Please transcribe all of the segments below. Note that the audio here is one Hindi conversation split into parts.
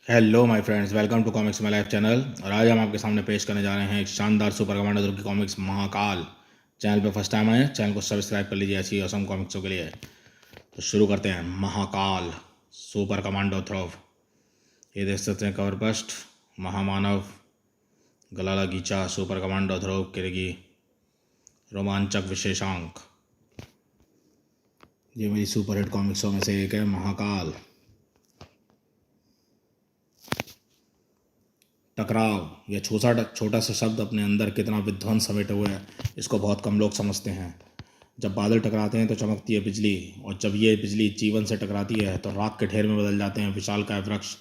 Hello my friends, welcome to comics my life channel. और आज हम आपके सामने पेश करने जा रहे हैं एक शानदार सुपर कमांडो की कॉमिक्स महाकाल। चैनल पे फर्स्ट टाइम आए, चैनल को सब्सक्राइब कर लीजिए ऐसी असम कॉमिक्सों के लिए। तो शुरू करते हैं। Mahakal super commando throw. ये देख सकते हैं कवर फर्स्ट। महामानव गलाला गीचा सुपर कमांडो थ्रोव किरगी रोमांचक विशेषांक। ये मेरी सुपर हिट कॉमिक्सों में से एक है महाकाल। टकराव, यह छोटा सा शब्द अपने अंदर कितना विध्वंस समेटे हुए है, इसको बहुत कम लोग समझते हैं। जब बादल टकराते हैं तो चमकती है बिजली, और जब ये बिजली जीवन से टकराती है तो राख के ढेर में बदल जाते हैं विशालकाय वृक्ष।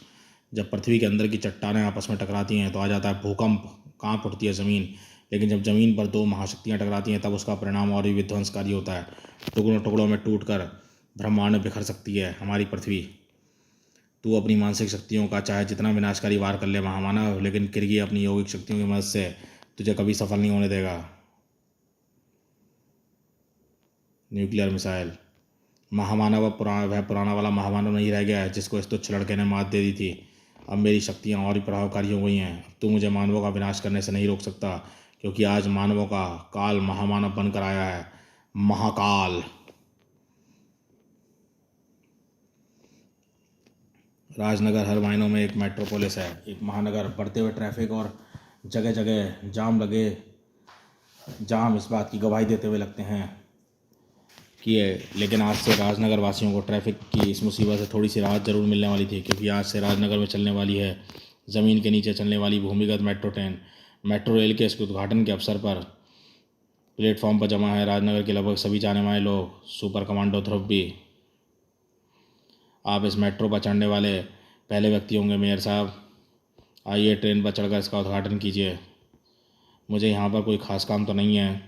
जब पृथ्वी के अंदर की चट्टानें आपस में टकराती हैं तो आ जाता है भूकंप, कांप उठती है ज़मीन। लेकिन जब ज़मीन पर दो महाशक्तियाँ टकराती हैं तब उसका परिणाम और भी विध्वंसकारी होता है। टुकड़ों टुकड़ों में टूट कर ब्रह्मांड में बिखर सकती है हमारी पृथ्वी। तू अपनी मानसिक शक्तियों का चाहे जितना विनाशकारी वार कर ले महामानव, लेकिन किरगी अपनी यौगिक शक्तियों की मदद से तुझे कभी सफल नहीं होने देगा। Nuclear missile. महामानव अब वह पुराना वाला महामानव नहीं रह गया है जिसको इस तुच्छ लड़के ने मात दे दी थी। अब मेरी शक्तियाँ और भी प्रभावकारी हो गई हैं। अब तू मुझे मानवों का विनाश करने से नहीं रोक सकता, क्योंकि आज मानवों का काल महामानव बनकर आया है। महाकाल। राजनगर हर मायनों में एक मेट्रोपोलिस है, एक महानगर। बढ़ते हुए ट्रैफिक और जगह जगह जाम इस बात की गवाही देते हुए लगते हैं कि लेकिन आज से राजनगर वासियों को ट्रैफिक की इस मुसीबत से थोड़ी सी राहत ज़रूर मिलने वाली थी, क्योंकि आज से राजनगर में चलने वाली है ज़मीन के नीचे चलने वाली भूमिगत मेट्रो ट्रेन। मेट्रो रेल के इसके उद्घाटन के अवसर पर प्लेटफॉर्म पर जमा है राजनगर के लगभग सभी जाने माने लोग, सुपर कमांडो ध्रुव भी। आप इस मेट्रो पर चढ़ने वाले पहले व्यक्ति होंगे मेयर साहब। आइए ट्रेन पर चढ़कर इसका उद्घाटन कीजिए। मुझे यहाँ पर कोई ख़ास काम तो नहीं है,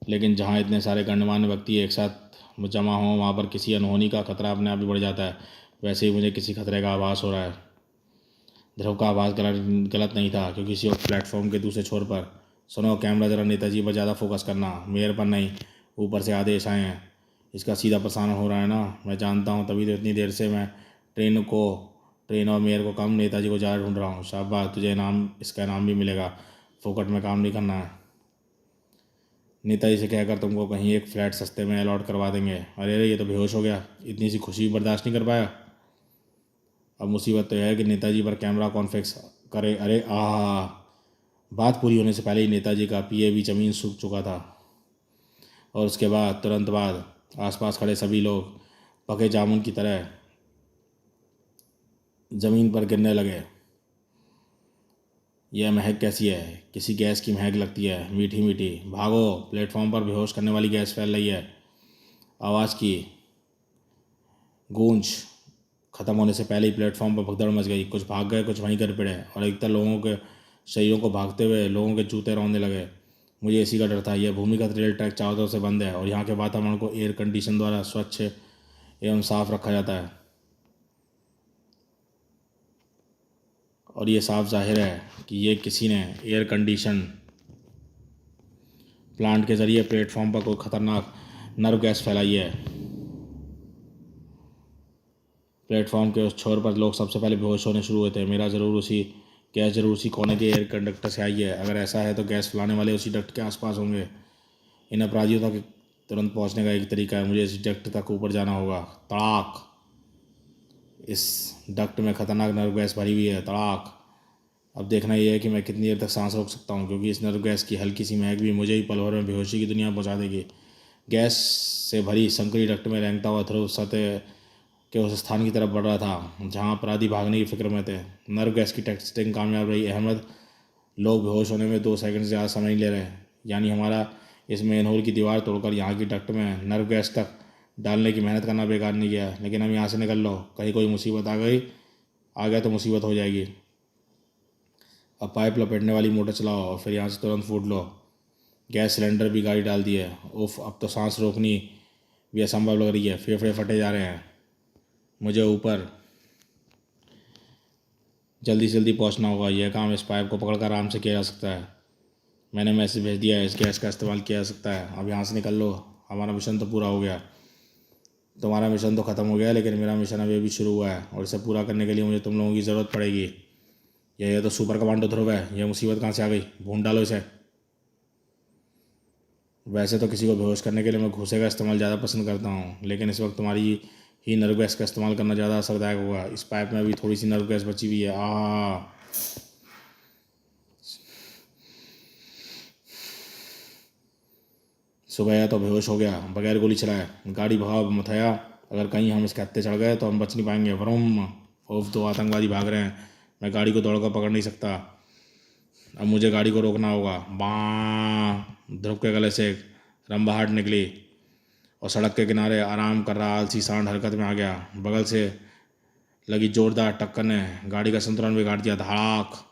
लेकिन जहाँ इतने सारे गणमान्य व्यक्ति एक साथ जमा हों वहाँ पर किसी अनहोनी का खतरा अपने आप ही बढ़ जाता है। वैसे ही मुझे किसी खतरे का आभास हो रहा है। ध्रुव का आभास गलत नहीं था, क्योंकि किसी वक्त प्लेटफॉर्म के दूसरे छोर पर, सुनो कैमरा ज़रा नेताजी पर ज़्यादा फोकस करना, मेयर पर नहीं। ऊपर से आदेश आए हैं, इसका सीधा प्रसारण हो रहा है ना। मैं जानता हूँ, तभी तो इतनी देर से मैं ट्रेन और मेयर को कम, नेताजी को ज़्यादा ढूंढ रहा हूँ। शाबाश, तुझे इसका इनाम भी मिलेगा। फोकट में काम नहीं करना है। नेताजी से कहकर तुमको कहीं एक फ्लैट सस्ते में अलॉट करवा देंगे। अरे अरे, ये तो बेहोश हो गया, इतनी सी खुशी बर्दाश्त नहीं कर पाया। अब मुसीबत तो यह है कि नेताजी पर कैमरा कौन फिक्स करे। अरे बात पूरी होने से पहले ही नेताजी का पीए भी ज़मीन सूख चुका था, और उसके बाद तुरंत बाद आसपास खड़े सभी लोग पके जामुन की तरह ज़मीन पर गिरने लगे। यह महक कैसी है? किसी गैस की महक लगती है, मीठी मीठी। भागो, प्लेटफॉर्म पर बेहोश करने वाली गैस फैल रही है। आवाज़ की गूंज ख़त्म होने से पहले ही प्लेटफॉर्म पर भगदड़ मच गई। कुछ भाग गए, कुछ वहीं गिर पड़े, और अधिकतर लोगों के शरीरों को भागते हुए लोगों के जूते रौंदने लगे। मुझे इसी का डर था। यह भूमिगत रेल ट्रैक चारों तरफ से बंद है, और यहाँ के वातावरण को एयर कंडीशन द्वारा स्वच्छ एवं साफ रखा जाता है। और ये साफ जाहिर है कि ये किसी ने एयर कंडीशन प्लांट के ज़रिए प्लेटफॉर्म पर कोई ख़तरनाक नर्व गैस फैलाई है। प्लेटफॉर्म के उस छोर पर लोग सबसे पहले बेहोश होने शुरू हुए थे। गैस जरूर उसी कोने के एयर कंडक्टर से आई है। अगर ऐसा है तो गैस फैलाने वाले उसी डक्ट के आसपास होंगे। इन अपराधियों तक तुरंत पहुंचने का एक तरीका है, मुझे इस डक्ट तक ऊपर जाना होगा। तड़ाक! इस डक्ट में खतरनाक नर्व गैस भरी हुई है। तड़ाक! अब देखना यह है कि मैं कितनी देर तक सांस रोक सकता हूँ, क्योंकि इस नर्व गैस की हल्की सी महक भी मुझे ही पल भर में बेहोशी की दुनिया में पहुँचा देगी। गैस से भरी संकरी डक्ट में रेंगता हुआ ध्रुव सतह के उस स्थान की तरफ बढ़ रहा था जहाँ अपराधी भागने की फिक्र में थे। नर्व गैस की टेस्टिंग कामयाब रही। अहमद, लोग बेहोश होने में 2 सेकंड से ज़्यादा समय नहीं ले रहे, यानी हमारा इस मेन होल की दीवार तोड़कर यहाँ की डक्ट में नर्व गैस तक डालने की मेहनत करना बेकार नहीं गया। लेकिन हम यहाँ से निकल लो, कहीं कोई मुसीबत आ गया तो मुसीबत हो जाएगी। अब पाइप लपेटने वाली मोटर चलाओ और फिर यहाँ से तुरंत फूट लो। गैस सिलेंडर भी गाड़ी डाल दी है। उफ, अब तो सांस रोकनी भी असंभव लग रही है, फेफड़े फटे जा रहे हैं। मुझे ऊपर जल्दी से जल्दी पहुंचना होगा। यह काम इस पाइप को पकड़कर आराम से किया जा सकता है। मैंने मैसेज भेज दिया है, इस गैस का इस्तेमाल किया जा सकता है। अब यहाँ से निकल लो, हमारा मिशन तो पूरा हो गया। तुम्हारा मिशन तो ख़त्म हो गया, लेकिन मेरा मिशन अभी अभी शुरू हुआ है और इसे पूरा करने के लिए मुझे तुम लोगों की ज़रूरत पड़ेगी। ये तो सुपर कमांडो ध्रुव है, ये मुसीबत कहाँ से आ गई? भून डालो इसे। वैसे तो किसी को बेहोश करने के लिए मैं घूसे का इस्तेमाल ज़्यादा पसंद करता हूँ, लेकिन इस वक्त तुम्हारी ही नर्व गैस का इस्तेमाल करना ज़्यादा असरदायक होगा। इस पाइप में अभी थोड़ी सी नर्व गैस बची हुई है। सुबह तो बेहोश हो गया बगैर गोली चलाए। गाड़ी भगाओ मथाया, अगर कहीं हम इसके हत्थे चढ़ गए तो हम बच नहीं पाएंगे। वरुम, ओफ, दो आतंकवादी भाग रहे हैं। मैं गाड़ी को दौड़कर पकड़ नहीं सकता। अब मुझे गाड़ी को रोकना होगा। ध्रुव के गले से रंबाहट निकली और सड़क के किनारे आराम कर रहा आलसी सांड हरकत में आ गया। बगल से लगी जोरदार टक्कर ने गाड़ी का संतुलन बिगाड़ दिया। धड़ाक,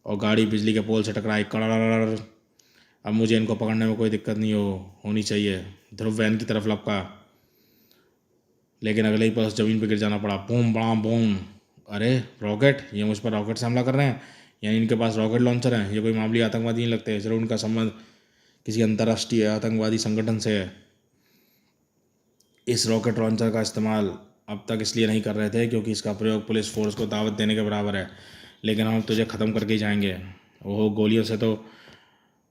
और गाड़ी बिजली के पोल से टकराई। कड़र। अब मुझे इनको पकड़ने में कोई दिक्कत नहीं होनी चाहिए। ध्रुव वैन की तरफ लपका, लेकिन अगले ही पल ज़मीन पर गिर जाना पड़ा। बूम बड़ाम बूम। अरे रॉकेट! ये मुझ पर रॉकेट से हमला कर रहे हैं, यानी इनके पास रॉकेट लॉन्चर हैं। ये कोई मामूली आतंकवादी नहीं लगते। जरूर उनका संबंध किसी अंतर्राष्ट्रीय आतंकवादी संगठन से है। इस रॉकेट लॉन्चर का इस्तेमाल अब तक इसलिए नहीं कर रहे थे क्योंकि इसका प्रयोग पुलिस फोर्स को दावत देने के बराबर है, लेकिन हम तुझे ख़त्म करके ही जाएंगे। ओह, गोलियों से तो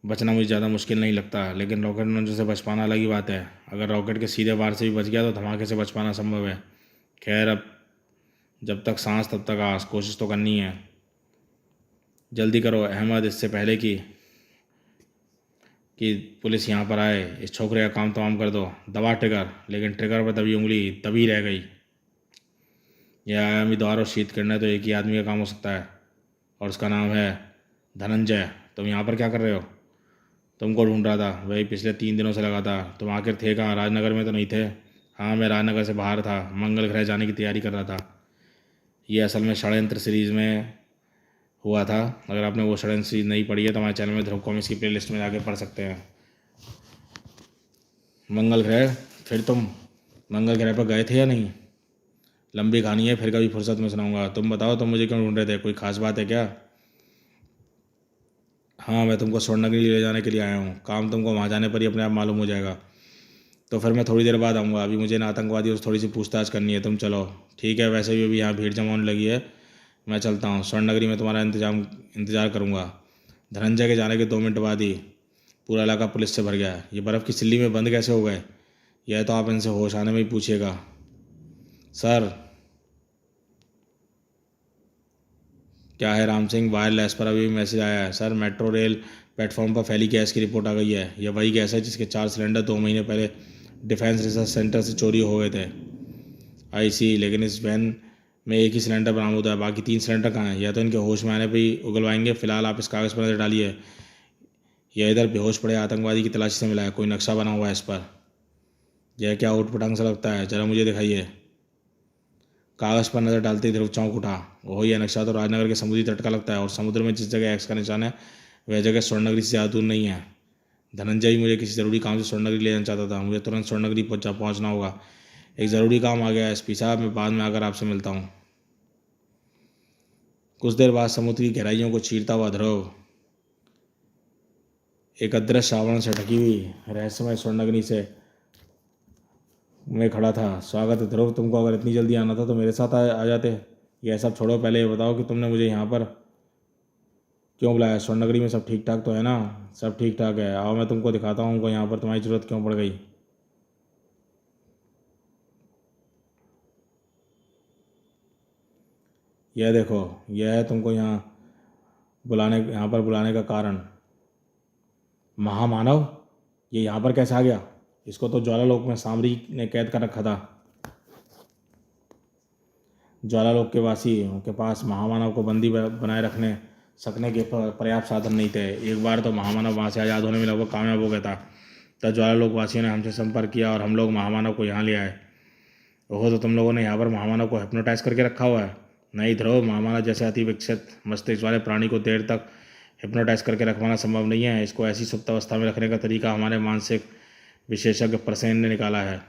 बचना मुझे ज़्यादा मुश्किल नहीं लगता, लेकिन रॉकेट लॉन्चर से बच पाना अलग ही बात है। अगर रॉकेट के सीधे वार से भी बच गया तो धमाके से बच पाना संभव है। खैर, अब जब तक सांस तब तक आस, कोशिश तो करनी है। जल्दी करो अहमद, इससे पहले कि पुलिस यहाँ पर आए। इस छोकरे का काम तमाम कर दो। दबा ट्रिगर, लेकिन ट्रिगर पर दबी उंगली तभी रह गई। यह आयामी द्वार और शीत किरणें तो एक ही आदमी का काम हो सकता है, और उसका नाम है धनंजय। तुम यहाँ पर क्या कर रहे हो? तुमको ढूंढ रहा था, वही पिछले 3 दिनों से लगा था। तुम आखिर थे कहाँ? राजनगर में तो नहीं थे? हाँ, मैं राजनगर से बाहर था, मंगल ग्रह जाने की तैयारी कर रहा था। ये असल में षड्यंत्र सीरीज़ में हुआ था। अगर आपने वो षड्यंत्र सीरीज नहीं पढ़ी है तो हमारे चैनल में ध्रुव कॉमिक्स की प्लेलिस्ट में जाके पढ़ सकते हैं। मंगल ग्रह, फिर तुम मंगल ग्रह पर गए थे या नहीं? लंबी कहानी है, फिर कभी फुर्सत में सुनाऊंगा। तुम बताओ, तुम मुझे क्यों ढूंढ रहे थे? कोई खास बात है क्या? हाँ, मैं तुमको स्वर्णगिरी ले जाने के लिए आया हूँ। काम तुमको वहाँ जाने पर ही अपने आप मालूम हो जाएगा। तो फिर मैं थोड़ी देर बाद आऊँगा। अभी मुझे ना आतंकवादियों से थोड़ी सी पूछताछ करनी है। तुम चलो। ठीक है, वैसे भी अभी यहाँ भीड़ जमा होने लगी है, मैं चलता हूँ। स्वर्णनगरी में तुम्हारा इंतजार करूँगा। धनंजय के जाने के 2 मिनट बाद ही पूरा इलाका पुलिस से भर गया। ये बर्फ़ की सिल्ली में बंद कैसे हो गए? यह तो आप इनसे होश आने में ही पूछिएगा। सर, क्या है राम सिंह? वायरलेस पर अभी मैसेज आया है। सर, मेट्रो रेल प्लेटफॉर्म पर फैली गैस की रिपोर्ट आ गई है। यह वही गैस है जिसके 4 सिलेंडर 2 महीने पहले डिफेंस रिसर्च सेंटर से चोरी हो गए थे। आई सी, लेकिन इस वैन में एक ही सिलेंडर बरामद हुआ है, बाकी 3 सिलेंडर कहाँ हैं? या तो इनके होश में आने पर ही उगलवाएंगे। फिलहाल आप इस कागज़ पर नज़र डालिए। यह इधर बेहोश पड़े आतंकवादी की तलाशी से मिला है। कोई नक्शा बना हुआ है इस पर। यह क्या उठपटांग सा लगता है? जरा मुझे दिखाइए। कागज़ पर नज़र डालते ही ध्रुव चौंक उठा। ओह, यह नक्शा तो राजनगर के समुद्री तट का लगता है, और समुद्र में जिस जगह एक्स का निशान है वह जगह स्वर्णनगरी से ज़्यादा दूर नहीं है। धनंजय ही मुझे किसी ज़रूरी काम से स्वर्णनगरी ले जाना चाहता था। मुझे तुरंत स्वर्णनगरी पहुंचना होगा। एक ज़रूरी काम आ गया है एसपी साहब, मैं बाद में आकर आपसे मिलता हूँ। कुछ देर बाद समुद्र की गहराइयों को चीरता हुआ ध्रुव एक अदृश्य आवरण से ढकी हुई रहस्यमय स्वर्णनगरी से मैं खड़ा था। स्वागत है ध्रुव, तुमको अगर इतनी जल्दी आना था तो मेरे साथ आ जाते। यह सब छोड़ो, पहले ये बताओ कि तुमने मुझे यहाँ पर क्यों बुलाया? स्वर्णनगरी में सब ठीक ठाक तो है ना? सब ठीक ठाक है। आओ, मैं तुमको दिखाता हूँ कि यहाँ पर तुम्हारी ज़रूरत क्यों पड़ गई। यह देखो, यह है तुमको यहाँ पर बुलाने का कारण। महामानव, ये यहाँ पर कैसे आ गया? इसको तो ज्वालालोक में सामरी ने कैद कर रखा था। ज्वालालोक के वासियों के पास महामानव को बंदी बनाए रखने सकने के पर्याप्त साधन नहीं थे। एक बार तो महामानव वहाँ से आज़ाद होने में लगभग कामयाब हो गया था। तब ज्वालालोक वासियों ने हमसे संपर्क किया और हम लोग महामानव को यहाँ ले आए। ओहो, तो तुम लोगों ने यहाँ पर महामानव को हिप्नोटाइज करके रखा हुआ है? नहीं ध्रुव, महामानव जैसे अति विकसित मस्तिष्क वाले प्राणी को देर तक हिप्नोटाइज करके रखवाना संभव नहीं है। इसको ऐसी सुप्त अवस्था में रखने का तरीका हमारे मानसिक विशेषज्ञ प्रसेन ने निकाला है।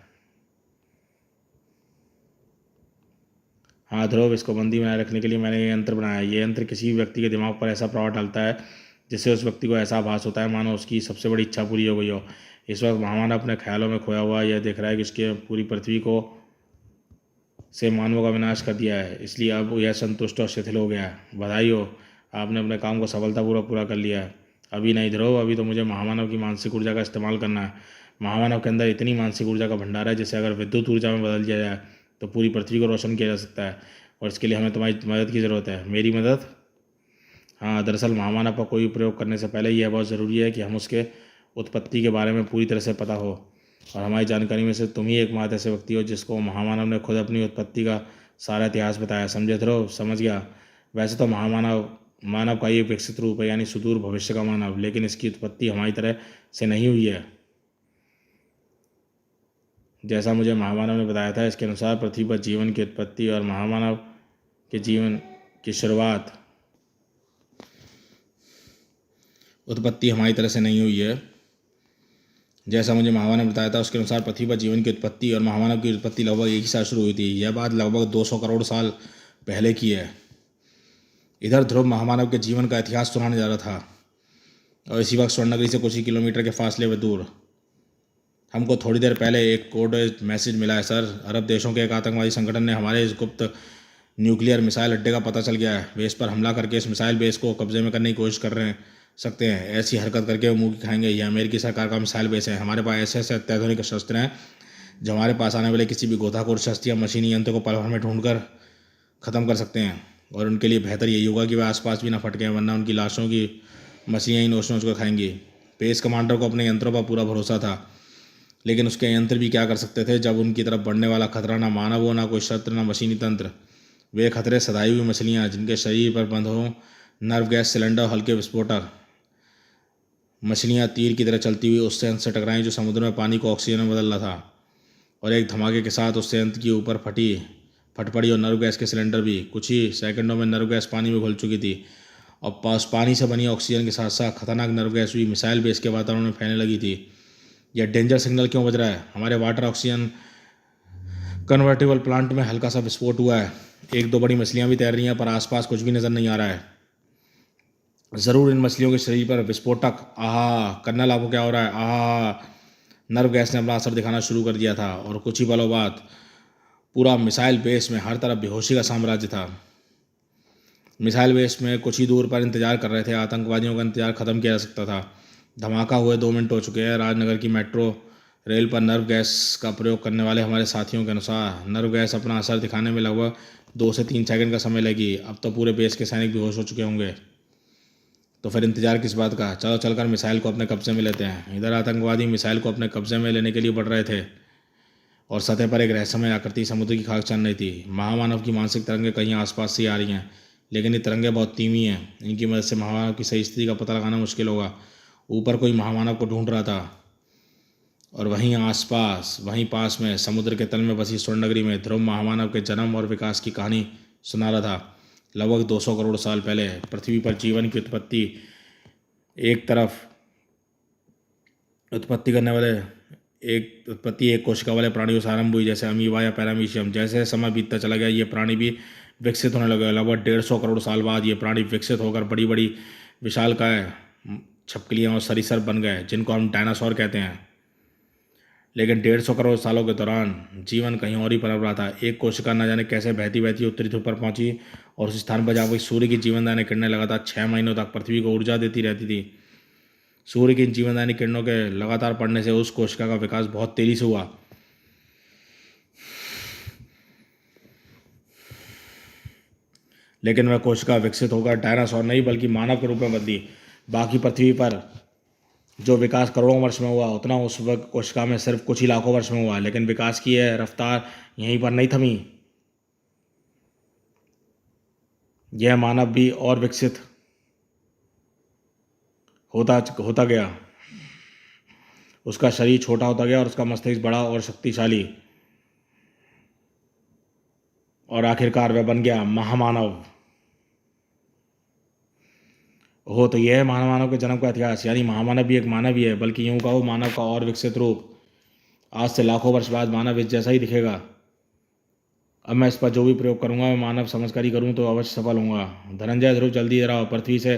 हाँ ध्रुव, इसको बंदी बनाए रखने के लिए मैंने ये यंत्र बनाया है। ये यंत्र किसी भी व्यक्ति के दिमाग पर ऐसा प्रभाव डालता है जिससे उस व्यक्ति को ऐसा आभास होता है मानो उसकी सबसे बड़ी इच्छा पूरी हो गई हो। इस वक्त महामानव अपने ख्यालों में खोया हुआ यह देख रहा है कि उसके पूरी पृथ्वी को से मानवों का विनाश कर दिया है, इसलिए अब यह संतुष्ट और शिथिल हो गया है। बधाई हो, आपने अपने काम को सफलतापूर्वक पूरा कर लिया है। अभी नहीं ध्रुव, अभी तो मुझे महामानव की मानसिक ऊर्जा का इस्तेमाल करना है। महामानव के अंदर इतनी मानसिक ऊर्जा का भंडार है जिसे अगर विद्युत ऊर्जा में बदल दिया जाए तो पूरी पृथ्वी को रोशन किया जा सकता है, और इसके लिए हमें तुम्हारी मदद की ज़रूरत है। मेरी मदद? हाँ, दरअसल महामानव का कोई प्रयोग करने से पहले यह बहुत ज़रूरी है कि हम उसके उत्पत्ति के बारे में पूरी तरह से पता हो, और हमारी जानकारी में से तुम ही एकमात्र ऐसे व्यक्ति हो जिसको महामानव ने खुद अपनी उत्पत्ति का सारा इतिहास बताया। समझे ध्रुव? समझ गया। वैसे तो मानव का एक विकसित रूप है, यानी सुदूर भविष्य का मानव, लेकिन इसकी उत्पत्ति हमारी तरह से नहीं हुई है। जैसा मुझे महामानव ने बताया था, इसके अनुसार पृथ्वी पर जीवन की उत्पत्ति और महामानव के जीवन की उत्पत्ति हमारी तरह से नहीं हुई है। जैसा मुझे महामानव ने बताया था, उसके अनुसार पृथ्वी पर जीवन की उत्पत्ति और महामानव की उत्पत्ति लगभग एक ही साथ शुरू हुई थी। यह बात लगभग 200 करोड़ साल पहले की है। इधर ध्रुव महामानव के जीवन का इतिहास सुनाने जा रहा था, और इसी वक्त स्वर्णनगरी से कुछ ही किलोमीटर के फासले पर दूर हमको थोड़ी देर पहले एक कोड मैसेज मिला है सर। अरब देशों के एक आतंकवादी संगठन ने हमारे इस गुप्त न्यूक्लियर मिसाइल अड्डे का पता चल गया है। वे इस पर हमला करके इस मिसाइल बेस को कब्जे में करने की कोशिश कर सकते हैं। ऐसी हरकत करके वो मुंह की खाएंगे। यह अमेरिकी सरकार का मिसाइल बेस है। हमारे पास ऐसे ऐसे अत्याधुनिक शस्त्र हैं जो हमारे पास आने वाले किसी भी गोताखोर शस्त्र या मशीनी यंत्र को पल भर में ढूंढकर ख़त्म कर सकते हैं। और उनके लिए बेहतर यही होगा कि वे आसपास भी ना फटके, वरना उनकी लाशों की मछलियाँ ही नोच नोच कर खाएंगी। पेस कमांडर को अपने यंत्रों पर पूरा भरोसा था, लेकिन उसके यंत्र भी क्या कर सकते थे जब उनकी तरफ बढ़ने वाला खतरा ना मानव हो, ना कोई शस्त्र, ना मशीनी तंत्र। वे खतरे सदाई हुई मछलियाँ जिनके शरीर पर बंद हो नर्व गैस सिलेंडर, हल्के विस्फोटक। मछलियाँ तीर की तरह चलती हुई उस संयंत्र से टकराई जो समुद्र में पानी को ऑक्सीजन में बदल रहा था, और एक धमाके के साथ उस संयंत्र के ऊपर फट पड़ी, और नर्व गैस के सिलेंडर भी। कुछ ही सेकंडों में नर्व गैस पानी में घुल चुकी थी, और पानी से बनी ऑक्सीजन के साथ साथ खतरनाक नर्व गैस भी मिसाइल बेस के वातावरण में फैलने लगी थी। यह डेंजर सिग्नल क्यों बज रहा है? हमारे वाटर ऑक्सीजन कन्वर्टेबल प्लांट में हल्का सा विस्फोट हुआ है। एक दो बड़ी मछलियाँ भी तैर रही हैं, पर आसपास कुछ भी नज़र नहीं आ रहा है। ज़रूर इन मछलियों के शरीर पर विस्फोटक। आहा कर्नल, आपको क्या हो रहा है? आहा, नर्व गैस ने अपना असर दिखाना शुरू कर दिया था, और कुछ ही पलों बाद पूरा मिसाइल बेस में हर तरफ बेहोशी का साम्राज्य था। मिसाइल बेस में कुछ ही दूर पर इंतजार कर रहे थे आतंकवादियों का इंतजार खत्म किया जा सकता था। धमाका हुए 2 मिनट हो चुके हैं। राजनगर की मेट्रो रेल पर नर्व गैस का प्रयोग करने वाले हमारे साथियों के अनुसार नर्व गैस अपना असर दिखाने में लगभग 2 से 3 सेकंड का समय लगी। अब तो पूरे बेस के सैनिक बेहोश हो चुके होंगे, तो फिर इंतजार किस बात का? चलो चलकर मिसाइल को अपने कब्जे में लेते हैं। इधर आतंकवादी मिसाइल को अपने कब्जे में लेने के लिए बढ़ रहे थे, और सतह पर एक रहस्यमय आकृति समुद्र की खाक चल रही थी। महामानव की मानसिक तरंगें कहीं आसपास से आ रही हैं, लेकिन ये तरंगें बहुत धीमी हैं। इनकी मदद से महामानव की सही स्थिति का पता लगाना मुश्किल होगा। ऊपर कोई महामानव को ढूंढ रहा था, और वहीं पास में समुद्र के तल में बसी स्वर्णनगरी में ध्रुव महामानव के जन्म और विकास की कहानी सुना रहा था। लगभग 200 करोड़ साल पहले पृथ्वी पर जीवन की उत्पत्ति एक कोशिका वाले प्राणियों से आरंभ हुई, जैसे अमीबा या पैरामीशियम। जैसे समय बीतता चला गया, ये प्राणी भी विकसित होने लगे। लगभग 150 करोड़ साल बाद ये प्राणी विकसित होकर बड़ी बड़ी विशालकाय छिपकलियाँ और सरीसृप बन गए, जिनको हम डायनासोर कहते हैं। लेकिन 150 करोड़ सालों के दौरान जीवन कहीं और ही पनप रहा था। एक कोशिका न जाने कैसे बहती बहती उत्तरी ध्रुव पर पहुंची, और उस स्थान पर जहाँ सूर्य की जीवनदायी किरणें लगातार 6 महीनों तक पृथ्वी को ऊर्जा देती रहती थी। सूर्य की जीवनदायी किरणों के लगातार पड़ने से उस कोशिका का विकास बहुत तेजी से हुआ। लेकिन वह कोशिका विकसित होकर डायनासोर नहीं बल्कि मानव के रूप में बदली। बाकी पृथ्वी पर जो विकास करोड़ों वर्ष में हुआ, उतना उस वक्त कोशिका में सिर्फ कुछ ही लाखों वर्ष में हुआ। लेकिन विकास की यह रफ्तार यहीं पर नहीं थमी। यह मानव भी और विकसित होता गया। उसका शरीर छोटा होता गया और उसका मस्तिष्क बड़ा और शक्तिशाली, और आखिरकार वह बन गया महामानव। हो तो यह है महामानव के जन्म का इतिहास। यानी महामानव भी एक मानव ही है, बल्कि यूं कहो मानव का और विकसित रूप। आज से लाखों वर्ष बाद मानव इस जैसा ही दिखेगा। अब मैं इस पर जो भी प्रयोग करूंगा मैं मानव समझकर ही करूँ तो अवश्य सफल होऊंगा। धनंजय, ध्रुव जल्दी जरा पृथ्वी से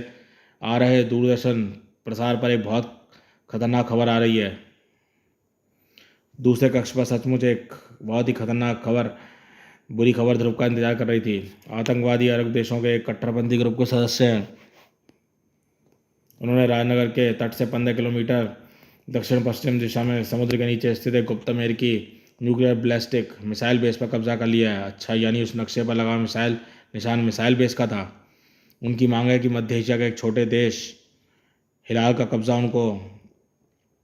आ रहे दूरदर्शन प्रसार पर एक बहुत खतरनाक खबर आ रही है। दूसरे कक्ष पर सचमुच एक बहुत ही खतरनाक खबर, बुरी खबर ध्रुव का इंतजार कर रही थी। आतंकवादी अरब देशों के एक कट्टरपंथी ग्रुप के सदस्य हैं। उन्होंने राजनगर के तट से 15 किलोमीटर दक्षिण पश्चिम दिशा में समुद्र के नीचे स्थित एक गुप्त अमेरिकी न्यूक्लियर बैलिस्टिक मिसाइल बेस पर कब्जा कर लिया है। अच्छा, यानी उस नक्शे पर लगा मिसाइल निशान मिसाइल बेस का था। उनकी मांग है कि मध्य एशिया के एक छोटे देश हिलाल का कब्जा उनको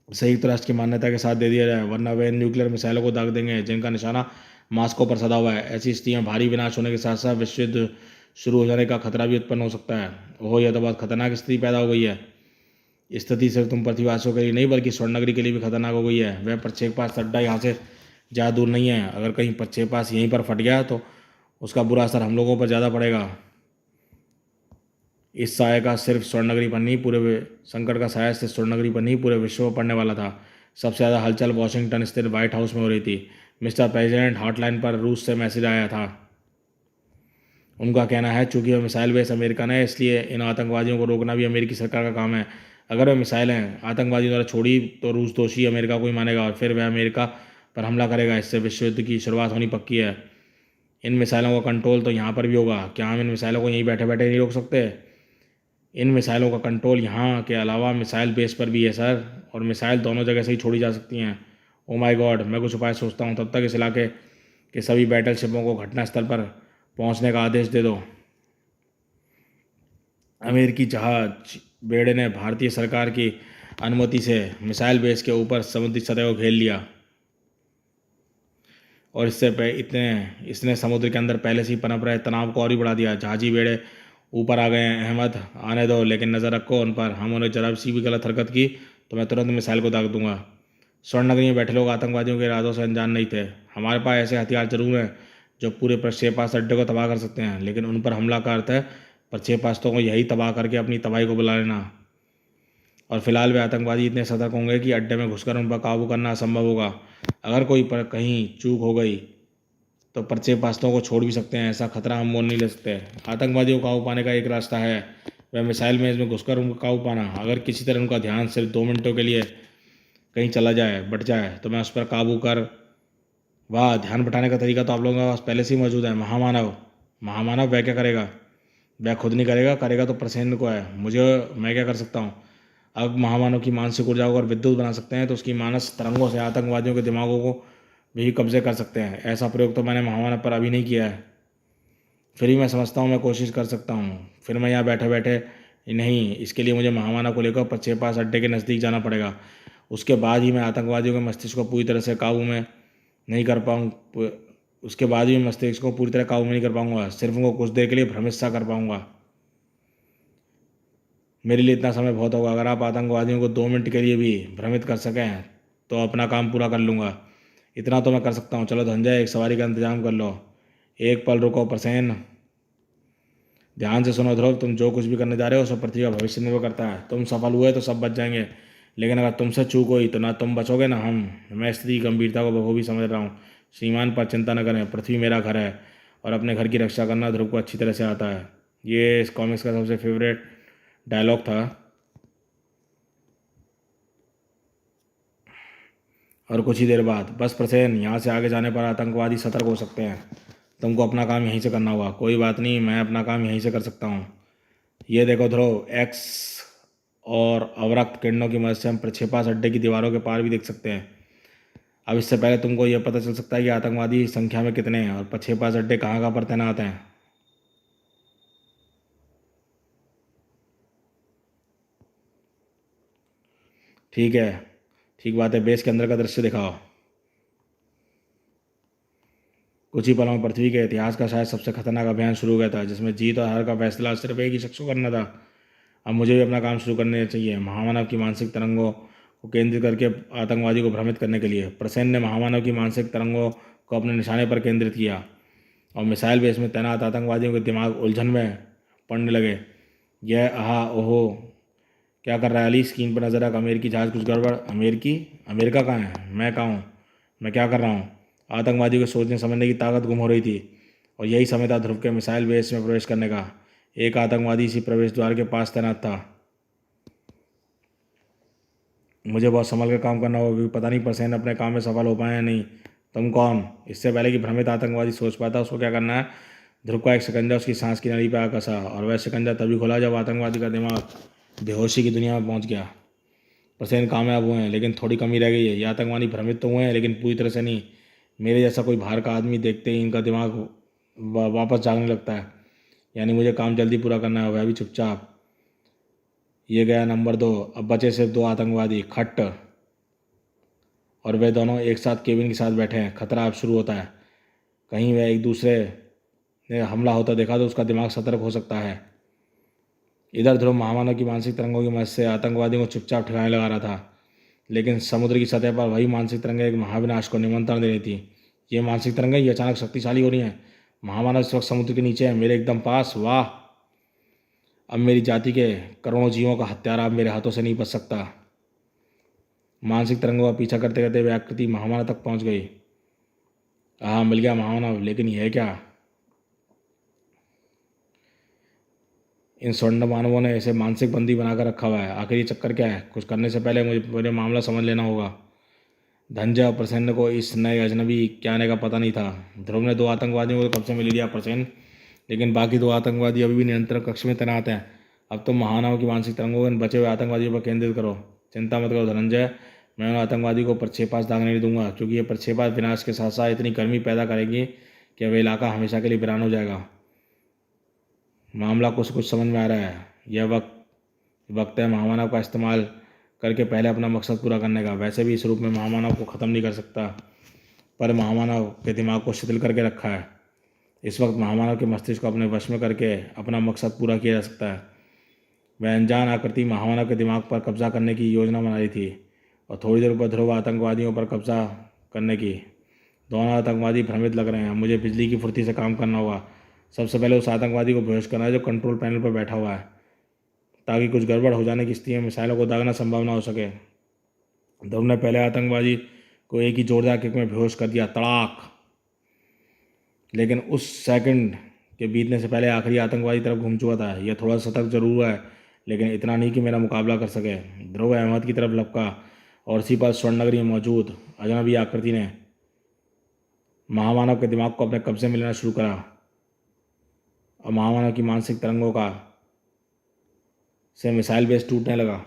संयुक्त राष्ट्र की मान्यता के साथ दे दिया जाए, वरना वे न्यूक्लियर मिसाइलों को दाग देंगे जिनका निशाना मास्को पर सधा हुआ है। ऐसी स्थिति में भारी विनाश होने के साथ साथ विश्व युद्ध शुरू हो जाने का खतरा भी उत्पन्न हो सकता है। ओह, यह तो बहुत खतरनाक स्थिति पैदा हो गई है। स्थिति सिर्फ तुम पृथ्वीवासियों के लिए नहीं बल्कि स्वर्णनगरी के लिए भी खतरनाक हो गई है। वह प्रक्षेपण अड्डा यहाँ से ज़्यादा दूर नहीं है। अगर कहीं प्रक्षेपण यहीं पर फट गया तो उसका बुरा असर हम लोगों पर ज़्यादा पड़ेगा। इस साय का सिर्फ स्वर्णनगरी पर नहीं पूरे संकट का साया सिर्फ स्वर्णनगरी पर नहीं पूरे विश्व पर पड़ने वाला था। सबसे ज़्यादा हलचल वॉशिंगटन स्थित व्हाइट हाउस में हो रही थी। मिस्टर प्रेसिडेंट हॉटलाइन पर रूस से मैसेज आया था। उनका कहना है चूंकि वह मिसाइल बेस अमेरिका ने, इसलिए इन आतंकवादियों को रोकना भी अमेरिकी सरकार का काम है। अगर वह मिसाइलें आतंकवादियों द्वारा छोड़ी तो रूस दोषी अमेरिका को ही मानेगा और फिर वह अमेरिका पर हमला करेगा। इससे विश्व युद्ध की शुरुआत होनी पक्की है। इन मिसाइलों का कंट्रोल तो यहाँ पर भी होगा। क्या हम इन मिसाइलों को यहीं बैठे बैठे नहीं रोक सकते? इन मिसाइलों का कंट्रोल यहाँ के अलावा मिसाइल बेस पर भी है सर, और मिसाइल दोनों जगह से ही छोड़ी जा सकती हैं। ओ माय गॉड, मैं कुछ उपाय सोचता हूँ। तब तक इस इलाके के सभी बैटल शिपों को घटनास्थल पर पहुँचने का आदेश दे दो। अमेरिकी जहाज बेड़े ने भारतीय सरकार की अनुमति से मिसाइल बेस के ऊपर समुद्री सतह को घेर लिया और इसने समुद्र के अंदर पहले से ही पनप रहे तनाव को और ही बढ़ा दिया। जहाजी बेड़े ऊपर आ गए हैं। अहमद, आने दो, लेकिन नज़र रखो उन पर। हम उन्हें जरा सी भी गलत हरकत की तो मैं तुरंत मिसाइल को दाग दूंगा। स्वर्णनगरी में बैठे लोग आतंकवादियों के इरादों से अनजान नहीं थे। हमारे पास ऐसे हथियार जरूर हैं जो पूरे प्रक्षेपास्त्र अड्डे को तबाह कर सकते हैं, लेकिन उन पर हमला का अर्थ है प्रक्षेपास्त्रों को यही तबाह करके अपनी तबाही को बुला लेना। और फिलहाल वे आतंकवादी इतने सतर्क होंगे कि अड्डे में घुसकर उन पर काबू करना असंभव होगा। अगर कोई पर कहीं चूक हो गई तो प्रक्षेपास्त्रों को छोड़ भी सकते हैं। ऐसा खतरा हम मोल नहीं ले सकते। आतंकवादियों को काबू पाने का एक रास्ता है, वह मिसाइल में इसमें घुसकर उनको काबू पाना। अगर किसी तरह उनका ध्यान सिर्फ 2 मिनटों के लिए कहीं चला जाए, बट जाए, तो मैं उस पर काबू कर। वाह, ध्यान बटाने का तरीका तो आप लोगों के पास पहले से ही मौजूद है। महामानव, महामानव वह क्या करेगा? वह खुद नहीं करेगा, करेगा तो प्रसेन को है। मैं क्या कर सकता हूँ? अब महामानव की मानसिक ऊर्जा को अगर विद्युत बना सकते हैं तो उसकी मानस तरंगों से आतंकवादियों के दिमागों को भी कब्जे कर सकते हैं। ऐसा प्रयोग तो मैंने महामानव पर अभी नहीं किया है, फिर भी मैं समझता हूँ मैं कोशिश कर सकता हूँ। फिर मैं यहाँ बैठे बैठे नहीं, इसके लिए मुझे महामानव को लेकर प्रक्षेपास्त्र अड्डे के नज़दीक जाना पड़ेगा। उसके बाद ही मैं आतंकवादियों के मस्तिष्क को पूरी तरह से काबू में नहीं कर पाऊँ उसके बाद भी मस्तिष्क को पूरी तरह काबू में नहीं कर पाऊँगा। सिर्फ उनको कुछ देर के लिए भ्रमित सा कर पाऊँगा। मेरे लिए इतना समय बहुत होगा। अगर आप आतंकवादियों को 2 मिनट के लिए भी भ्रमित कर सकें तो अपना काम पूरा कर लूँगा। इतना तो मैं कर सकता हूँ। चलो धनंजय, एक सवारी का इंतजाम कर लो। एक पल रुको प्रसेन। ध्यान से सुनो ध्रुव, तुम जो कुछ भी करने जा रहे हो सब पृथ्वी का भविष्य निर्भर करता है। तुम सफल हुए तो सब बच जाएंगे, लेकिन अगर तुमसे चूक हुई तो ना तुम बचोगे ना हम। मैं स्थिति की गंभीरता को बखूबी समझ रहा हूँ श्रीमान, पर चिंता न करें। पृथ्वी मेरा घर है और अपने घर की रक्षा करना ध्रुव को अच्छी तरह से आता है। ये इस कॉमिक्स का सबसे फेवरेट डायलॉग था। और कुछ ही देर बाद, बस प्रसेन, यहाँ से आगे जाने पर आतंकवादी सतर्क हो सकते हैं। तुमको अपना काम यहीं से करना होगा। कोई बात नहीं, मैं अपना काम यहीं से कर सकता हूँ। ये देखो ध्रुव, एक्स और अवरक्त किरणों की मदद से हम प्रक्षेपास्त्र अड्डे की दीवारों के पार भी देख सकते हैं। अब इससे पहले तुमको यह पता चल सकता है कि आतंकवादी संख्या में कितने हैं और प्रक्षेपास्त्र अड्डे कहाँ कहाँ पर तैनात हैं। ठीक है, ठीक बात है। बेस के अंदर का दृश्य दिखाओ। कुछ ही पलों में पृथ्वी के इतिहास का शायद सबसे खतरनाक अभियान शुरू हो गया था, जिसमें जीत और हार का फैसला सिर्फ एक ही शख्स को करना था। अब मुझे भी अपना काम शुरू करने चाहिए, महामानव की मानसिक तरंगों को केंद्रित करके आतंकवादी को भ्रमित करने के लिए। प्रसेन ने महामानव की मानसिक तरंगों को अपने निशाने पर केंद्रित किया और मिसाइल बेस में तैनात आतंकवादियों के दिमाग उलझन में पड़ने लगे। यह आहा ओहो, क्या कर रहा है अली? स्क्रीन पर नजर रख। अमेरिकी जहाज, कुछ गड़बड़? अमेरिका कहाँ है? मैं कहाँ हूँ? मैं क्या कर रहा हूँ? आतंकवादियों के सोचने समझने की ताकत गुम हो रही थी और यही समय था ध्रुव के मिसाइल बेस में प्रवेश करने का। एक आतंकवादी इसी प्रवेश द्वार के पास तैनात था। मुझे बहुत संभल कर काम करना होगा, क्योंकि पता नहीं परसेन अपने काम में सफल हो पाए या नहीं। तुम कौन? इससे पहले कि भ्रमित आतंकवादी सोच पाता उसको क्या करना है, ध्रुव का एक शिकंजा उसकी सांस की नली पर आ कसा, और वह शिकंजा तभी खुला जब आतंकवादी का दिमाग बेहोशी की दुनिया में पहुंच गया। परसेन कामयाब हुए हैं, लेकिन थोड़ी कमी रह गई है। ये आतंकवादी भ्रमित तो हुए हैं, लेकिन पूरी तरह से नहीं। मेरे जैसा कोई बाहर का आदमी देखते ही इनका दिमाग वापस जागने लगता है। यानी मुझे काम जल्दी पूरा करना है, वह भी चुपचाप। ये गया नंबर 2। अब बचे सिर्फ 2 आतंकवादी, खट्ट और वे दोनों एक साथ केबिन के साथ बैठे हैं। खतरा अब शुरू होता है। कहीं वह एक दूसरे ने हमला होता देखा तो उसका दिमाग सतर्क हो सकता है। इधर ध्रुव महामानव की मानसिक तरंगों की मदद से आतंकवादियों को चुपचाप ठिकाने लगा रहा था, लेकिन समुद्र की सतह पर वही मानसिक तरंगें एक महाविनाश को निमंत्रण दे रही थी। ये मानसिक तरंगें ये अचानक शक्तिशाली हो रही हैं। महामानव इस वक्त समुद्र के नीचे है, मेरे एकदम पास। वाह! अब मेरी जाति के करोड़ों जीवों का हत्यारा अब मेरे हाथों से नहीं बच सकता। मानसिक तरंगों का पीछा करते करते वे आकृति महामानव तक पहुंच गई। हाँ, मिल गया महामानव, लेकिन यह क्या? इन स्वर्ण मानवों ने इसे मानसिक बंदी बनाकर रखा हुआ है। आखिर ये चक्कर क्या है? कुछ करने से पहले मुझे मामला समझ लेना होगा। धनंजय और प्रसन्न को इस नए अजनबी के आने का पता नहीं था। ध्रुव ने 2 आतंकवादियों को कब्जे में ले लिया प्रसन्न, लेकिन बाकी 2 आतंकवादी अभी भी नियंत्रण कक्ष में तैनात हैं। अब तुम महानाव की मानसिक तरंगों को इन बचे हुए आतंकवादियों पर केंद्रित करो। चिंता मत करो धनंजय, मैं उन आतंकवादी को प्रक्षेपास दागने नहीं दूंगा, क्योंकि ये प्रक्षेपास विनाश के साथ साथ इतनी गर्मी पैदा करेंगी कि वह इलाका हमेशा के लिए वीरान हो जाएगा। मामला कुछ समझ में आ रहा है। यह वक्त है महामानव का इस्तेमाल करके पहले अपना मकसद पूरा करने का। वैसे भी इस रूप में महामानव को ख़त्म नहीं कर सकता, पर महामानव के दिमाग को शिथिल करके रखा है। इस वक्त महामानव के मस्तिष्क को अपने वश में करके अपना मकसद पूरा किया जा सकता है। वह अनजान आकृति महामानव के दिमाग पर कब्जा करने की योजना बना रही थी, और थोड़ी देर पर ध्रुव आतंकवादियों पर कब्जा करने की। दोनों आतंकवादी भ्रमित लग रहे हैं। मुझे बिजली की फुर्ती से काम करना होगा। सबसे पहले उस आतंकवादी को बेहोश करना है जो कंट्रोल पैनल पर बैठा हुआ है, ताकि कुछ गड़बड़ हो जाने की स्थिति में मिसाइलों को दागना संभव ना हो सके। ध्रुव ने पहले आतंकवादी को एक ही जोरदार किक में बेहोश कर दिया, तड़ाक। लेकिन उस सेकंड के बीतने से पहले आखिरी आतंकवादी तरफ घूम चुका था। यह थोड़ा सतर्क जरूर हुआ है, लेकिन इतना नहीं कि मेरा मुकाबला कर सके। ध्रुव अहमद की तरफ लपका, और इसी पर स्वर्णनगरी में मौजूद अजनबी आकृति ने महामानव के दिमाग को अपने कब्जे में लेना शुरू करा, और महामानव की मानसिक तरंगों का से मिसाइल बेस टूटने लगा।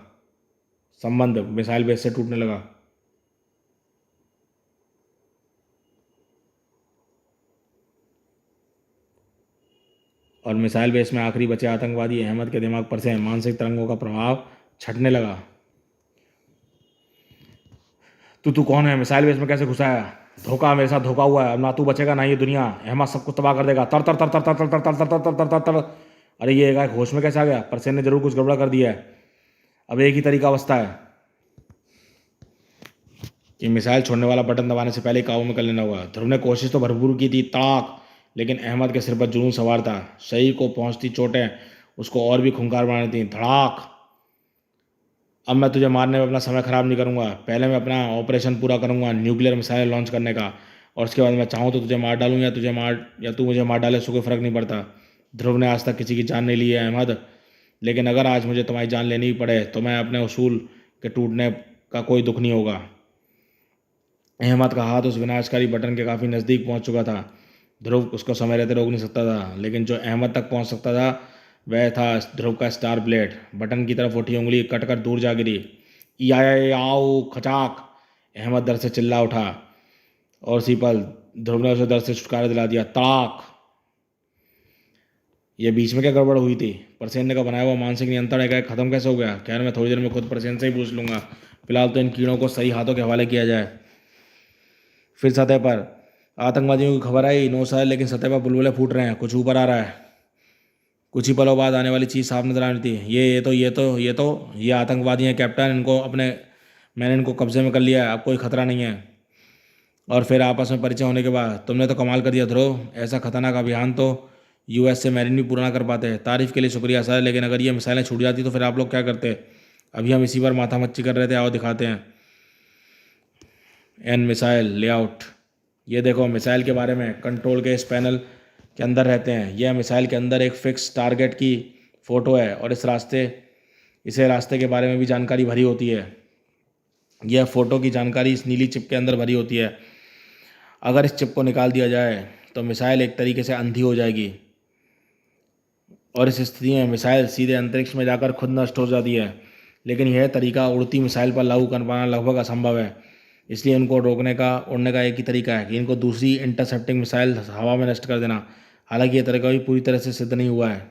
संबंध मिसाइल बेस से टूटने लगा। और मिसाइल बेस में आखिरी बचे आतंकवादी अहमद के दिमाग पर से मानसिक तरंगों का प्रभाव छटने लगा। तू कौन है? मिसाइल बेस में कैसे घुसा है? धोखा, मेरे साथ धोखा हुआ है। अब ना तू बचेगा ना ये दुनिया। अहमद सब कुछ तबाह कर देगा। तर तर तर तर तर तर तर तर तर तर तर तर तर। अरे ये एक होश में कैसे आ गया? परसेन ने जरूर कुछ गड़बड़ कर दिया है। अब एक ही तरीका बचता है कि मिसाइल छोड़ने वाला बटन दबाने से पहले काबू में कर लेना होगा। ध्रुव ने कोशिश तो भरपूर की थी, ताक, लेकिन अहमद के सिर पर जुनून सवार था। शरीर को पहुंचती चोटें उसको और भी खूंखार बना थी। धड़ाक। अब मैं तुझे मारने में अपना समय खराब नहीं करूंगा। पहले मैं अपना ऑपरेशन पूरा करूंगा, न्यूक्लियर मिसाइल लॉन्च करने का, और उसके बाद मैं चाहूँ तो तुझे मार डालूँ, या तू मुझे मार डाले, उसको कोई फ़र्क नहीं पड़ता। ध्रुव ने आज तक किसी की जान नहीं ली है अहमद, लेकिन अगर आज मुझे तुम्हारी जान लेनी ही पड़े तो मैं अपने उसूल के टूटने का कोई दुख नहीं होगा। अहमद का हाथ उस विनाशकारी बटन के काफ़ी नज़दीक पहुंच चुका था। ध्रुव उसको समय रहते रोक नहीं सकता था, लेकिन जो अहमद तक पहुंच सकता था वह था ध्रुव का स्टार ब्लेड। बटन की तरफ उठी उंगली कटकर दूर जा गिरी। आओ खचाक! अहमद दर से चिल्ला उठा, और उसी पल ध्रुव ने उसे दर से छुटकारा दिला दिया। ताक! ये बीच में क्या गड़बड़ हुई थी? परसेन का बनाया हुआ मानसिक नियंत्रण एक खत्म कैसे हो गया? खैर, मैं थोड़ी देर में खुद परसेन से ही पूछ लूंगा। फिलहाल तो इन कीड़ों को सही हाथों के हवाले किया जाए। फिर सतह पर आतंकवादियों की खबर आई। नो सर, लेकिन सतह पर बुलबुले फूट रहे हैं। कुछ ऊपर आ रहा है। कुछ ही पलों बाद आने वाली चीज़ साफ नजर आ रही थी। ये आतंकवादी हैं कैप्टन। मैंने इनको कब्जे में कर लिया है। अब कोई खतरा नहीं है। और फिर आपस में परिचय होने के बाद तुमने तो कमाल कर दिया ध्रुव। ऐसा खतरनाक अभियान तो यूएस से मैरिन भी पूरा ना कर पाते। तारीफ के लिए शुक्रिया सर, लेकिन अगर ये मिसाइलें छूट जाती तो फिर आप लोग क्या करते? अभी हम इसी पर माथा मच्ची कर रहे थे। आओ दिखाते हैं। An missile layout. ये देखो, मिसाइल के बारे में कंट्रोल के इस पैनल के अंदर रहते हैं। यह मिसाइल के अंदर एक फिक्स टारगेट की फ़ोटो है, और इसे रास्ते के बारे में भी जानकारी भरी होती है। यह फोटो की जानकारी इस नीली चिप के अंदर भरी होती है। अगर इस चिप को निकाल दिया जाए तो मिसाइल एक तरीके से अंधी हो जाएगी और इस स्थिति में मिसाइल सीधे अंतरिक्ष में जाकर खुद नष्ट हो जाती है। लेकिन यह तरीका उड़ती मिसाइल पर लागू कर पाना लगभग असंभव है। इसलिए इनको रोकने का उड़ने का एक ही तरीका है कि इनको दूसरी इंटरसेप्टिंग मिसाइल हवा में नष्ट कर देना। हालांकि यह तरीका भी पूरी तरह से सिद्ध नहीं हुआ है।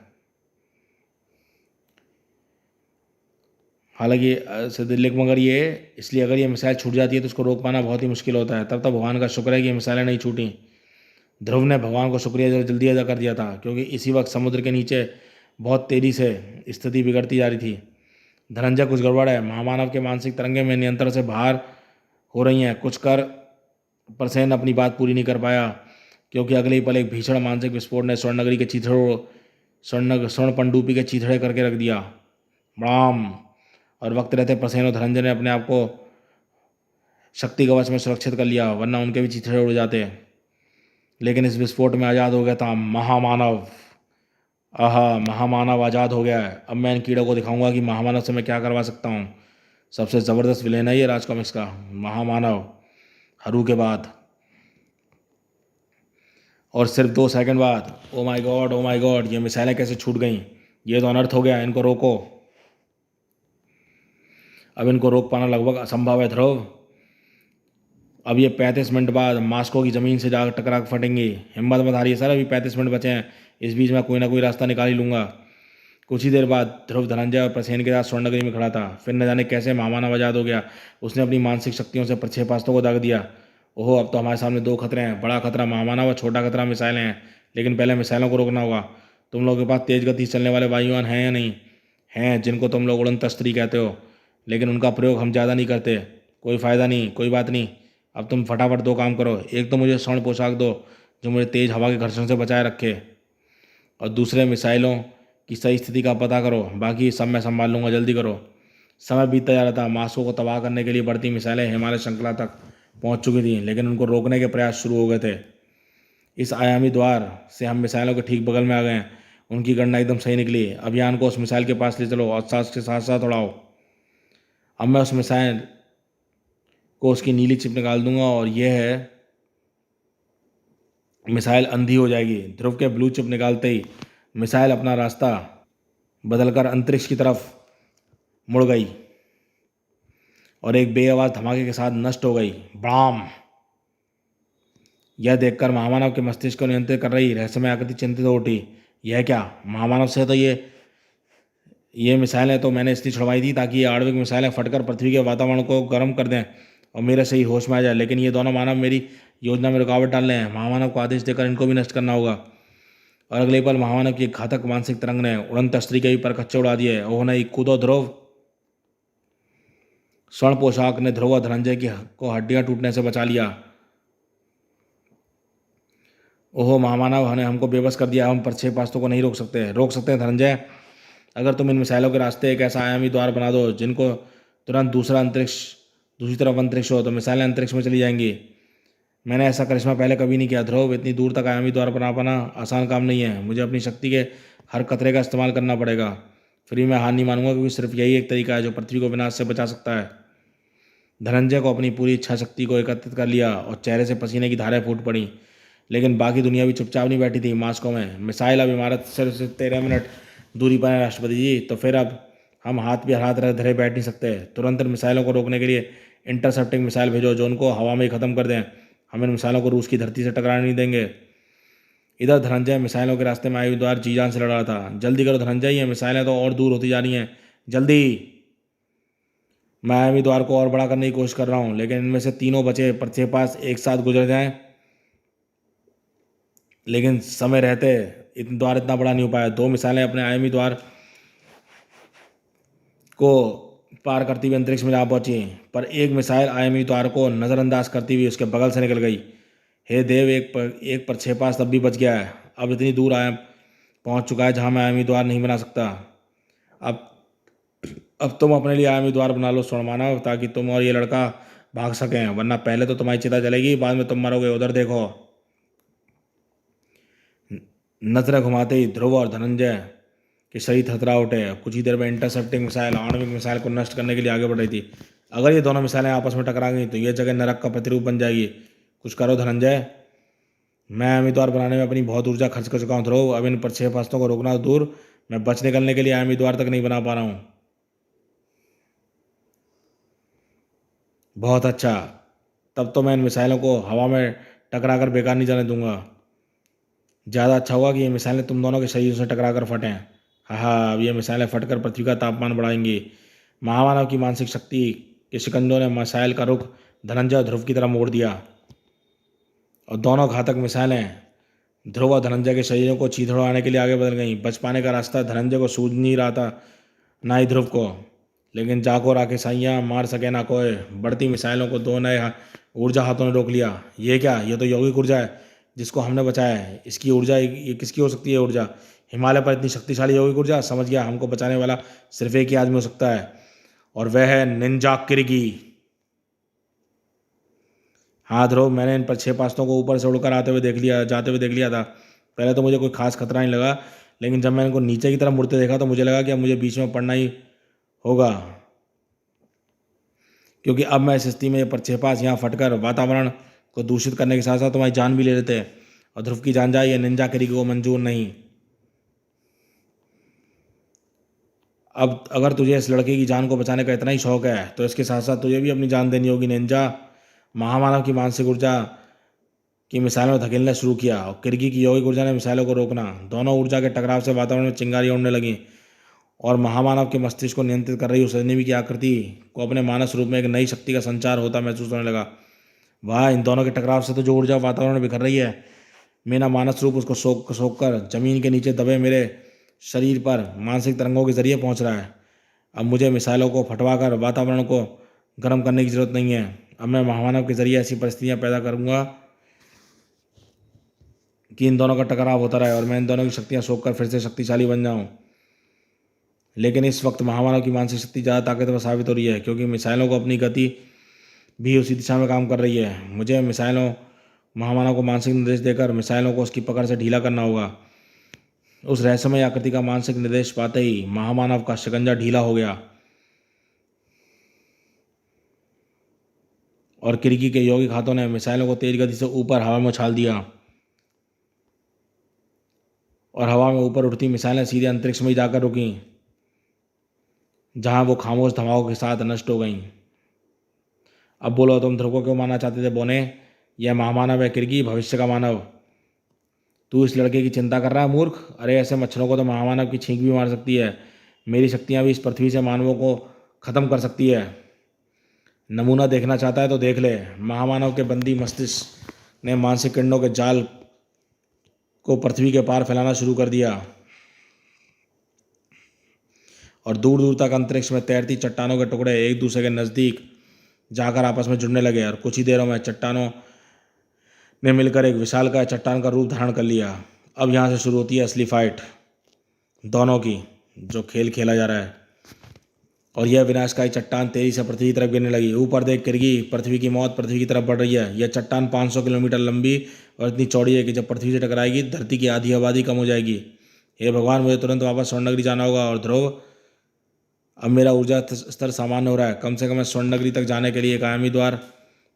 हालांकि सिद्ध, लेकिन मगर ये इसलिए अगर ये मिसाइल छूट जाती है तो उसको रोक पाना बहुत ही मुश्किल होता है। तब तक भगवान का शुक्र है कि ये मिसाइलें नहीं छूटी। ध्रुव ने भगवान को शुक्रिया जल्दी अदा कर दिया था, क्योंकि इसी वक्त समुद्र के नीचे बहुत तेजी से स्थिति बिगड़ती जा रही थी। धनंजय, कुछ गड़बड़ है। महामानव के मानसिक तरंगे में नियंत्रण से बाहर हो रही हैं। कुछ कर पर सेन अपनी बात पूरी नहीं कर पाया, क्योंकि अगले ही पल एक भीषण मानसिक विस्फोट ने स्वर्णनगरी के चीथड़ों स्वर्ण पनडुब्बी के चीथड़े करके रख दिया। राम। और वक्त रहते प्रसेन और धनंजय ने अपने आप को शक्ति कवच में सुरक्षित कर लिया, वरना उनके भी चीथड़े उड़ जाते। लेकिन इस विस्फोट में आज़ाद हो गया था महामानव। आहा, महामानव आज़ाद हो गया है। अब मैं इन कीड़ों को दिखाऊंगा कि महामानव से मैं क्या करवा सकता हूँ। सबसे ज़बरदस्त विलेन है ये राज कॉमिक्स का महामानव, हरू के बाद। और सिर्फ 2 सेकंड बाद, ओ माय गॉड, ये मिसाइलें कैसे छूट गईं। ये तो अनर्थ हो गया, इनको रोको। अब इनको रोक पाना लगभग असंभव है ध्रुव। अब ये 35 मिनट बाद मास्को की ज़मीन से जाकर टकरा फटेंगी। हिम्मत मत हारिए सर, अभी 35 मिनट बचे हैं। इस बीच में कोई ना कोई रास्ता निकाल ही लूँगा। कुछ ही देर बाद ध्रुव धनंजय और प्रसेन के साथ स्वर्णनगरी में खड़ा था। फिर न जाने कैसे महामानव आजाद हो गया। उसने अपनी मानसिक शक्तियों से प्रक्षेपास्त्रों को दाग दिया। ओहो, अब तो हमारे सामने 2 खतरे हैं। बड़ा खतरा महामानव और छोटा खतरा मिसाइलें हैं। लेकिन पहले मिसाइलों को रोकना होगा। तुम लोगों के पास तेज गति से चलने वाले वायुयान हैं या नहीं? हैं, जिनको तुम लोग उड़न तस्त्री कहते हो। लेकिन उनका प्रयोग हम ज़्यादा नहीं करते। कोई फ़ायदा नहीं, कोई बात नहीं। अब तुम फटाफट 2 काम करो। एक तो मुझे स्वर्ण पोशाक दो जो मुझे तेज़ हवा के घर्षण से बचाए रखे, और दूसरे मिसाइलों की सही स्थिति का पता करो। बाकी सब मैं संभाल लूँगा, जल्दी करो। समय बीतता जा रहा था। मास्को को तबाह करने के लिए बढ़ती मिसाइलें हिमालय श्रृंखला तक पहुंच चुकी थीं, लेकिन उनको रोकने के प्रयास शुरू हो गए थे। इस आयामी द्वार से हम मिसाइलों के ठीक बगल में आ गए हैं। उनकी गणना एकदम सही निकली। अभियान को उस मिसाइल के पास ले चलो और साथ के साथ साथ उड़ाओ। अब मैं उस मिसाइल को उसकी नीली चिप निकाल दूंगा और यह है मिसाइल अंधी हो जाएगी। ध्रुव के ब्लू चिप निकालते ही मिसाइल अपना रास्ता बदलकर अंतरिक्ष की तरफ मुड़ गई और एक बेआवाज धमाके के साथ नष्ट हो गई। ब्राम। यह देखकर महामानव के मस्तिष्क को नियंत्रित कर रही रहस्यमय आकृति चिंतित हो उठी। यह क्या? महामानव से तो ये मिसाइलें तो मैंने इसलिए छुड़वाई थी ताकि ये आणविक मिसाइलें फटकर पृथ्वी के वातावरण को गर्म कर दें और मेरे से ही होश में आ जाए। लेकिन ये दोनों मानव मेरी योजना में रुकावट डाल रहे हैं। महामानव को आदेश देकर इनको भी नष्ट करना होगा। और अगले पल महामानव की घातक मानसिक तरंग ने उड़न तस्त्री के भी पर कच्चे उड़ा दिए। ओह नहीं, कूदो ध्रुव। स्वर्ण पोशाक ने ध्रुव और धनंजय की को हड्डियां टूटने से बचा लिया। ओहो महामानव, ने हमको बेबस कर दिया। हम प्रक्षेपास्त्रों को नहीं रोक सकते। रोक सकते हैं धनंजय, अगर तुम इन मिसाइलों के रास्ते एक ऐसा आयामी द्वार बना दो जिनको तुरंत दूसरी तरफ अंतरिक्ष हो, तो मिसाइलें अंतरिक्ष में चली जाएंगी। मैंने ऐसा करिश्मा पहले कभी नहीं किया ध्रुव। इतनी दूर तक आयामी द्वार बना पाना आसान काम नहीं है। मुझे अपनी शक्ति के हर कतरे का इस्तेमाल करना पड़ेगा। फिर मैं हार नहीं मानूंगा, क्योंकि सिर्फ यही एक तरीका है जो पृथ्वी को विनाश से बचा सकता है। धनंजय को अपनी पूरी इच्छा शक्ति को एकत्रित कर लिया और चेहरे से पसीने की धाराएं फूट पड़ी। लेकिन बाकी दुनिया भी चुपचाप नहीं बैठी थी। मास्को में मिसाइल अब इमारत से 13 मिनट दूरी पर है राष्ट्रपति जी। तो फिर अब हम हाथ भी हाथ धरे बैठ नहीं सकते। तुरंत मिसाइलों को रोकने के लिए इंटरसेप्टिंग मिसाइल भेजो जो उनको हवा में ही खत्म कर दें। हम इन मिसाइलों को रूस की धरती से टकराने नहीं देंगे। इधर धनंजय मिसाइलों के रास्ते में आयु द्वार जी जान से लड़ रहा था। जल्दी करो धनंजय, ये मिसाइलें तो और दूर होती जा रही हैं, जल्दी। मैं आयामी द्वार को और बड़ा करने की कोशिश कर रहा हूँ, लेकिन इनमें से तीनों बचे प्रक्षेपास्त्र एक साथ गुजर जाएं। लेकिन समय रहते द्वार इतना बड़ा नहीं हो पाया। 2 मिसाइलें अपने आयामी द्वार को पार करती हुई अंतरिक्ष में जा पहुंची, पर एक मिसाइल आयामी द्वार को नज़रअंदाज करती हुई उसके बगल से निकल गई। हे देव, एक प्रक्षेपास्त्र तब भी बच गया है। अब इतनी दूर पहुंच चुका है जहां मैं आयामी द्वार नहीं बना सकता। अब अब तुम अपने लिए आयामी द्वार बना लो स्वर्णमानव, ताकि तुम और ये लड़का भाग सकें, वरना पहले तो तुम्हारी चिता जलेगी, बाद में तुम मरोगे। उधर देखो। नजरें घुमाते ही ध्रुव और धनंजय के शरीर थरथरा उठे। कुछ ही देर में इंटरसेप्टिंग मिसाइल आणविक मिसाइल को नष्ट करने के लिए आगे बढ़ रही थी। अगर ये दोनों मिसाइलें आपस में टकरा गई तो ये जगह नरक का प्रतिरूप बन जाएगी। कुछ करो धनंजय। मैं उम्मीदवार बनाने में अपनी बहुत ऊर्जा खर्च कर चुका हूँ ध्रुव। अब इन प्रक्षेपास्त्रों को रोकना दूर, मैं बच निकलने के लिए उम्मीदवार तक नहीं बना पा रहा हूँ। बहुत अच्छा, तब तो मैं इन मिसाइलों को हवा में टकरा कर बेकार नहीं जाने दूंगा। ज़्यादा अच्छा होगा कि ये मिसाइलें तुम दोनों के शरीरों से टकरा कर फटें। हाँ, अब ये मिसाइलें फटकर पृथ्वी का तापमान बढ़ाएंगी। महामानव की मानसिक शक्ति के शिकंजों ने मिसाइल का रुख धनंजय और ध्रुव की तरफ मोड़ दिया, और दोनों घातक मिसाइलें ध्रुव और धनंजय के शरीरों को चीथड़ाने के लिए आगे बढ़ गईं। बच पाने का रास्ता धनंजय को सूझ नहीं रहा था, ना ही ध्रुव को। लेकिन जाको राके साइयाँ मार सके ना कोई। बढ़ती मिसाइलों को दो नए ऊर्जा हाथों ने रोक लिया। ये क्या? ये तो यौगिक ऊर्जा है जिसको हमने बचाया है। इसकी ऊर्जा ये किसकी हो सकती है? ऊर्जा हिमालय पर इतनी शक्तिशाली यौगिक ऊर्जा? समझ गया, हमको बचाने वाला सिर्फ एक ही आदमी हो सकता है, और वह है निंजा किरगी। हाँ ध्रुव, मैंने इन प्रक्षेपास्त्रों को ऊपर से उड़कर जाते हुए देख लिया था। पहले तो मुझे कोई खास खतरा नहीं लगा, लेकिन जब मैंने इनको नीचे की तरफ मुड़ते देखा तो मुझे लगा कि अब मुझे बीच में पड़ना ही होगा, क्योंकि अब मैं इस स्थिति में ये प्रक्षेपास्त्र यहाँ फटकर वातावरण को दूषित करने के साथ साथ तुम्हारी जान भी ले लेते हैं, और ध्रुव की जान जाए ये निंजा किरगी को मंजूर नहीं। अब अगर तुझे इस लड़के की जान को बचाने का इतना ही शौक है तो इसके साथ साथ तुझे भी अपनी जान देनी होगी निंजा। महामानव की मानसिक ऊर्जा की मिसाइलों में धकेलना शुरू किया, और किरगी की यौगिक ऊर्जा ने मिसाइलों को रोकना। दोनों ऊर्जा के टकराव से वातावरण में चिंगारियां उड़ने लगी, और महामानव के मस्तिष्क को नियंत्रित कर रही उस रजनीवी की आकृति को अपने मानस रूप में एक नई शक्ति का संचार होता महसूस होने लगा। वाह, इन दोनों के टकराव से तो जो ऊर्जा वातावरण में बिखर रही है, मेरा मानस रूप उसको सोख कर जमीन के नीचे दबे मेरे शरीर पर मानसिक तरंगों के जरिए पहुंच रहा है। अब मुझे मिसाइलों को फटवा कर वातावरण को गर्म करने की जरूरत नहीं है। अब मैं महामानव के जरिए ऐसी परिस्थितियां पैदा करूंगा कि इन दोनों का टकराव होता रहे और मैं इन दोनों की शक्तियां सोख कर फिर से शक्तिशाली बन जाऊं। लेकिन इस वक्त महामानव की मानसिक शक्ति ज़्यादा ताकतवर साबित हो रही है, क्योंकि मिसाइलों को अपनी गति भी उसी दिशा में काम कर रही है। मुझे महामानव को मानसिक निर्देश देकर मिसाइलों को उसकी पकड़ से ढीला करना होगा। उस रहस्यमय आकृति का मानसिक निर्देश पाते ही महामानव का शिकंजा ढीला हो गया, और किरगी के यौगिक हाथों ने मिसाइलों को तेज गति से ऊपर हवा में उछाल दिया, और हवा में ऊपर उठती मिसाइलें सीधे अंतरिक्ष में ही जाकर रुकीं, जहां वो खामोश धमाकों के साथ नष्ट हो गईं। अब बोलो, तुम ध्रुव को क्यों मारना चाहते थे बोने? यह महामानव है किरगी, भविष्य का मानव। तू इस लड़के की चिंता कर रहा है मूर्ख? अरे ऐसे मच्छरों को तो महामानव की छींक भी मार सकती है। मेरी शक्तियाँ भी इस पृथ्वी से मानवों को ख़त्म कर सकती है। नमूना देखना चाहता है तो देख ले। महामानव के बंदी मस्तिष्क ने मानसिक किरणों के जाल को पृथ्वी के पार फैलाना शुरू कर दिया, और दूर दूर तक अंतरिक्ष में तैरती चट्टानों के टुकड़े एक दूसरे के नज़दीक जाकर आपस में जुड़ने लगे, और कुछ ही देरों में चट्टानों ने मिलकर एक विशालकाय चट्टान का रूप धारण कर लिया। अब यहाँ से शुरू होती है असली फाइट दोनों की, जो खेल खेला जा रहा है। और यह विनाशकारी चट्टान तेजी से पृथ्वी की तरफ गिरने लगी। ऊपर देख किरगी, पृथ्वी की मौत पृथ्वी की तरफ बढ़ रही है। यह चट्टान 500 किलोमीटर लंबी और इतनी चौड़ी है कि जब पृथ्वी से टकराएगी धरती की आधी आबादी कम हो जाएगी। हे भगवान, मुझे तुरंत वापस स्वर्णनगरी जाना होगा। और ध्रुव, अब मेरा ऊर्जा स्तर सामान्य हो रहा है। कम से कम मैं स्वर्णनगरी तक जाने के लिए एक आयामी द्वार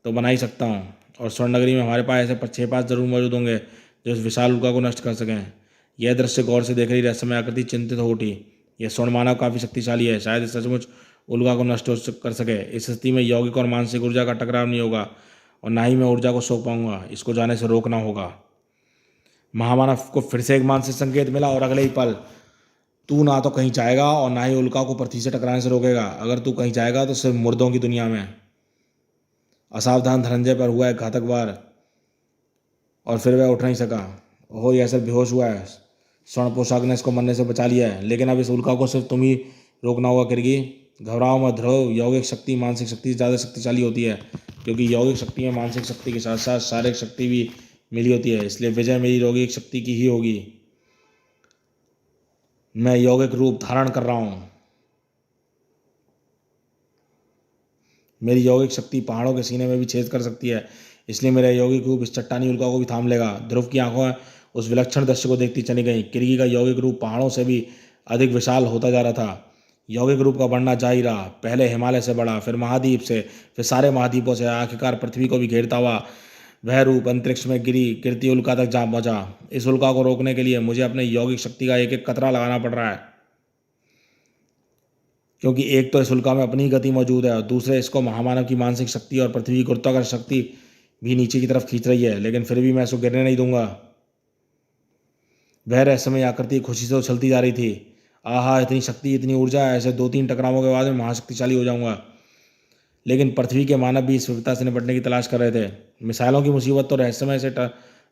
तो बना ही सकता हूँ, और स्वर्णनगरी में हमारे पास ऐसे 6 जरूर मौजूद होंगे जो इस विशाल उल्का को नष्ट कर सकें। यह दृश्य गौर से देख रही रहस्यमय आकृति चिंतित हो उठी। यह स्वर्ण मानव काफ़ी शक्तिशाली है, शायद सचमुच उल्का को नष्ट कर सके। इस स्थिति में यौगिक और मानसिक ऊर्जा का टकराव नहीं होगा, और ना ही मैं ऊर्जा को सोख पाऊंगा। इसको जाने से रोकना होगा। महामानव को फिर से एक मानसिक संकेत मिला, और अगले ही पल तू ना तो कहीं जाएगा और ना ही उल्का को पृथ्वी से टकराने से रोकेगा। अगर तू कहीं जाएगा तो सिर्फ मुर्दों की दुनिया में। असावधान धनंजय पर हुआ एक घातक वार, और फिर वह उठ नहीं सका। ओह, यह सिर्फ बेहोश हुआ है। स्वर्ण पोशाक ने इसको मरने से बचा लिया है, लेकिन अब इस उल्का को सिर्फ तुम ही रोकना होगा किरगी। घबराओ मत ध्रुव, यौगिक शक्ति मानसिक शक्ति से ज़्यादा शक्तिशाली होती है, क्योंकि यौगिक शक्ति में मानसिक शक्ति के साथ साथ शारीरिक शक्ति भी मिली होती है। इसलिए विजय मेरी यौगिक शक्ति की ही होगी। मैं यौगिक रूप धारण कर रहा हूँ। मेरी यौगिक शक्ति पहाड़ों के सीने में भी छेद कर सकती है, इसलिए मेरा यौगिक रूप इस चट्टानी उल्का को भी थाम लेगा। ध्रुव की आंखों उस विलक्षण दृश्य को देखती चली गई। किरगी का यौगिक रूप पहाड़ों से भी अधिक विशाल होता जा रहा था। यौगिक रूप का बढ़ना जारी रहा। पहले हिमालय से बढ़ा, फिर महाद्वीप से, फिर सारे महाद्वीपों से, आखिरकार पृथ्वी को भी घेरता हुआ वह रूप अंतरिक्ष में गिरती उल्का तक जा पहुंचा। इस उल्का को रोकने के लिए मुझे अपने यौगिक शक्ति का एक एक कतरा लगाना पड़ रहा है, क्योंकि एक तो इस उल्का में अपनी गति मौजूद है और दूसरे इसको महामानव की मानसिक शक्ति और पृथ्वी की गुरुत्वाकर्षण शक्ति भी नीचे की तरफ खींच रही है। लेकिन फिर भी मैं इसको गिरने नहीं दूंगा। वह रहस्यमय आकृति खुशी से उछलती जा रही थी। आहा, इतनी शक्ति, इतनी ऊर्जा, ऐसे 2-3 टकरावों के बाद मैं महाशक्तिशाली हो जाऊंगा। लेकिन पृथ्वी के मानव भी इस विपदा से निपटने की तलाश कर रहे थे। मिसाइलों की मुसीबत तो रहस्यमय से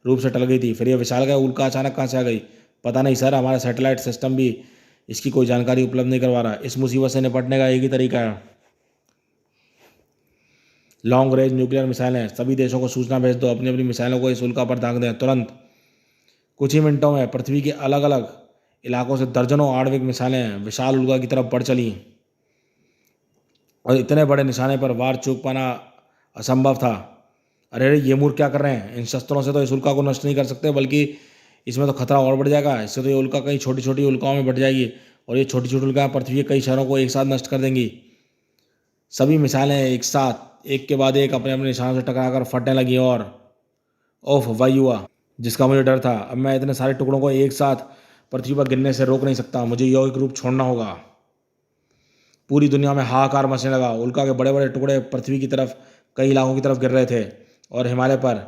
रूप से टल गई थी, फिर यह विशालकाय उल्का अचानक कहाँ से आ गई? पता नहीं सर, हमारा सैटेलाइट सिस्टम भी इसकी कोई जानकारी उपलब्ध नहीं करवा रहा। इस मुसीबत से निपटने का एक ही तरीका है, लॉन्ग रेंज न्यूक्लियर मिसाइलें। सभी देशों को सूचना भेज दो, अपनी अपनी मिसाइलों को इस उल्का पर दाग दें तुरंत। कुछ ही मिनटों में पृथ्वी के अलग अलग इलाकों से दर्जनों आणविक मिसाइलें विशाल उल्का की तरफ बढ़ चली और इतने बड़े निशाने पर वार चूक पाना असंभव था। अरे ये मूर्ख क्या कर रहे हैं? इन शस्त्रों से तो इस उल्का को नष्ट नहीं कर सकते, बल्कि इसमें तो खतरा और बढ़ जाएगा। इससे तो ये उल्का कई छोटी छोटी उल्काओं में बढ़ जाएगी और ये छोटी छोटी उल्काएं पृथ्वी के कई शहरों को एक साथ नष्ट कर देंगी। सभी मिसाइलें एक साथ एक के बाद एक अपने अपने निशानों से टकराकर फटने लगी और ओफ, वही हुआ जिसका मुझे डर था। अब मैं इतने सारे टुकड़ों को एक साथ पृथ्वी पर गिरने से रोक नहीं सकता। मुझे यौगिक रूप छोड़ना होगा। पूरी दुनिया में हाहाकार मचने लगा। उल्का के बड़े बड़े टुकड़े पृथ्वी की तरफ, कई इलाकों की तरफ गिर रहे थे और हिमालय पर।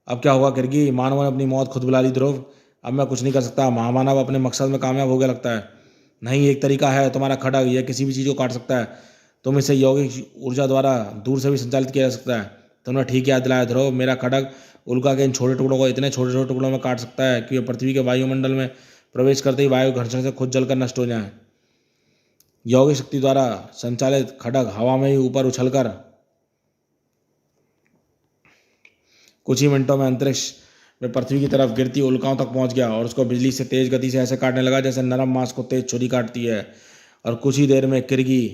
अब क्या होगा किरगी? मानव ने अपनी मौत खुद बुला ली ध्रुव। अब मैं कुछ नहीं कर सकता। महामानव अपने मकसद में कामयाब हो गया लगता है। नहीं, एक तरीका है, तुम्हारा खड्ग। यह किसी भी चीज़ को काट सकता है। तुम इसे यौगिक ऊर्जा द्वारा दूर से भी संचालित किया जा सकता है। तुमने ठीक याद दिलाया ध्रुव। मेरा खड्ग उल्का के इन छोटे टुकड़ों को इतने छोटे छोटे टुकड़ों में काट सकता है कि वे पृथ्वी के वायुमंडल में प्रवेश करते ही वायु घर्षण से खुद जलकर नष्ट हो जाएं। यौगिक शक्ति द्वारा संचालित खड्ग हवा में ही ऊपर उछलकर कुछ ही मिनटों में अंतरिक्ष में पृथ्वी की तरफ गिरती उल्काओं तक पहुंच गया और उसको बिजली से तेज गति से ऐसे काटने लगा जैसे नरम मांस को तेज छुरी काटती है। और कुछ ही देर में किरगी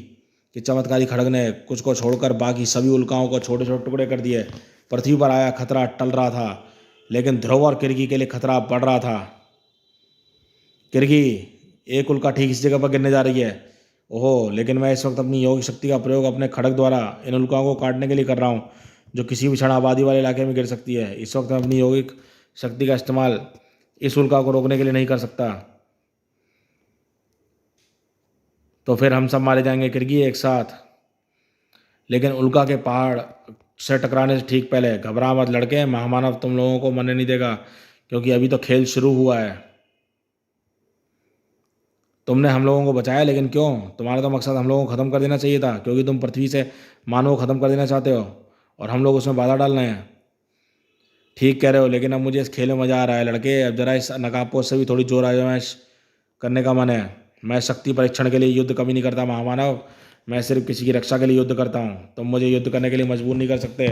कि चमत्कारी खड्ग ने कुछ को छोड़कर बाकी सभी उल्काओं को छोटे छोटे टुकड़े कर दिए। पृथ्वी पर आया खतरा टल रहा था, लेकिन ध्रुव और किरगी के लिए खतरा बढ़ रहा था। किरगी, एक उल्का ठीक इस जगह पर गिरने जा रही है। ओहो, लेकिन मैं इस वक्त अपनी योगिक शक्ति का प्रयोग अपने खड्ग द्वारा इन उल्काओं को काटने के लिए कर रहा हूँ, जो किसी भी क्षण आबादी वाले इलाके में गिर सकती है। इस वक्त मैं अपनी योगिक शक्ति का इस्तेमाल इस उल्का को रोकने के लिए नहीं कर सकता। तो फिर हम सब मारे जाएंगे किरगी, एक साथ। लेकिन उल्का के पहाड़ से टकराने से ठीक पहले घबरा मत लड़के। महामानव तुम लोगों को मरने नहीं देगा, क्योंकि अभी तो खेल शुरू हुआ है। तुमने हम लोगों को बचाया, लेकिन क्यों? तुम्हारा तो मकसद हम लोगों को ख़त्म कर देना चाहिए था, क्योंकि तुम पृथ्वी से मानव को ख़त्म कर देना चाहते हो और हम लोग उसमें बाधा डाल रहे हैं। ठीक कह रहे हो, लेकिन अब मुझे इस खेल में मज़ा आ रहा है लड़के। अब जरा इस नकाबपोश से भी थोड़ी जोर आजमाइश करने का मन है। मैं शक्ति परीक्षण के लिए युद्ध कभी नहीं करता महामानव। मैं सिर्फ किसी की रक्षा के लिए युद्ध करता हूँ। तुम मुझे युद्ध करने के लिए मजबूर नहीं कर सकते।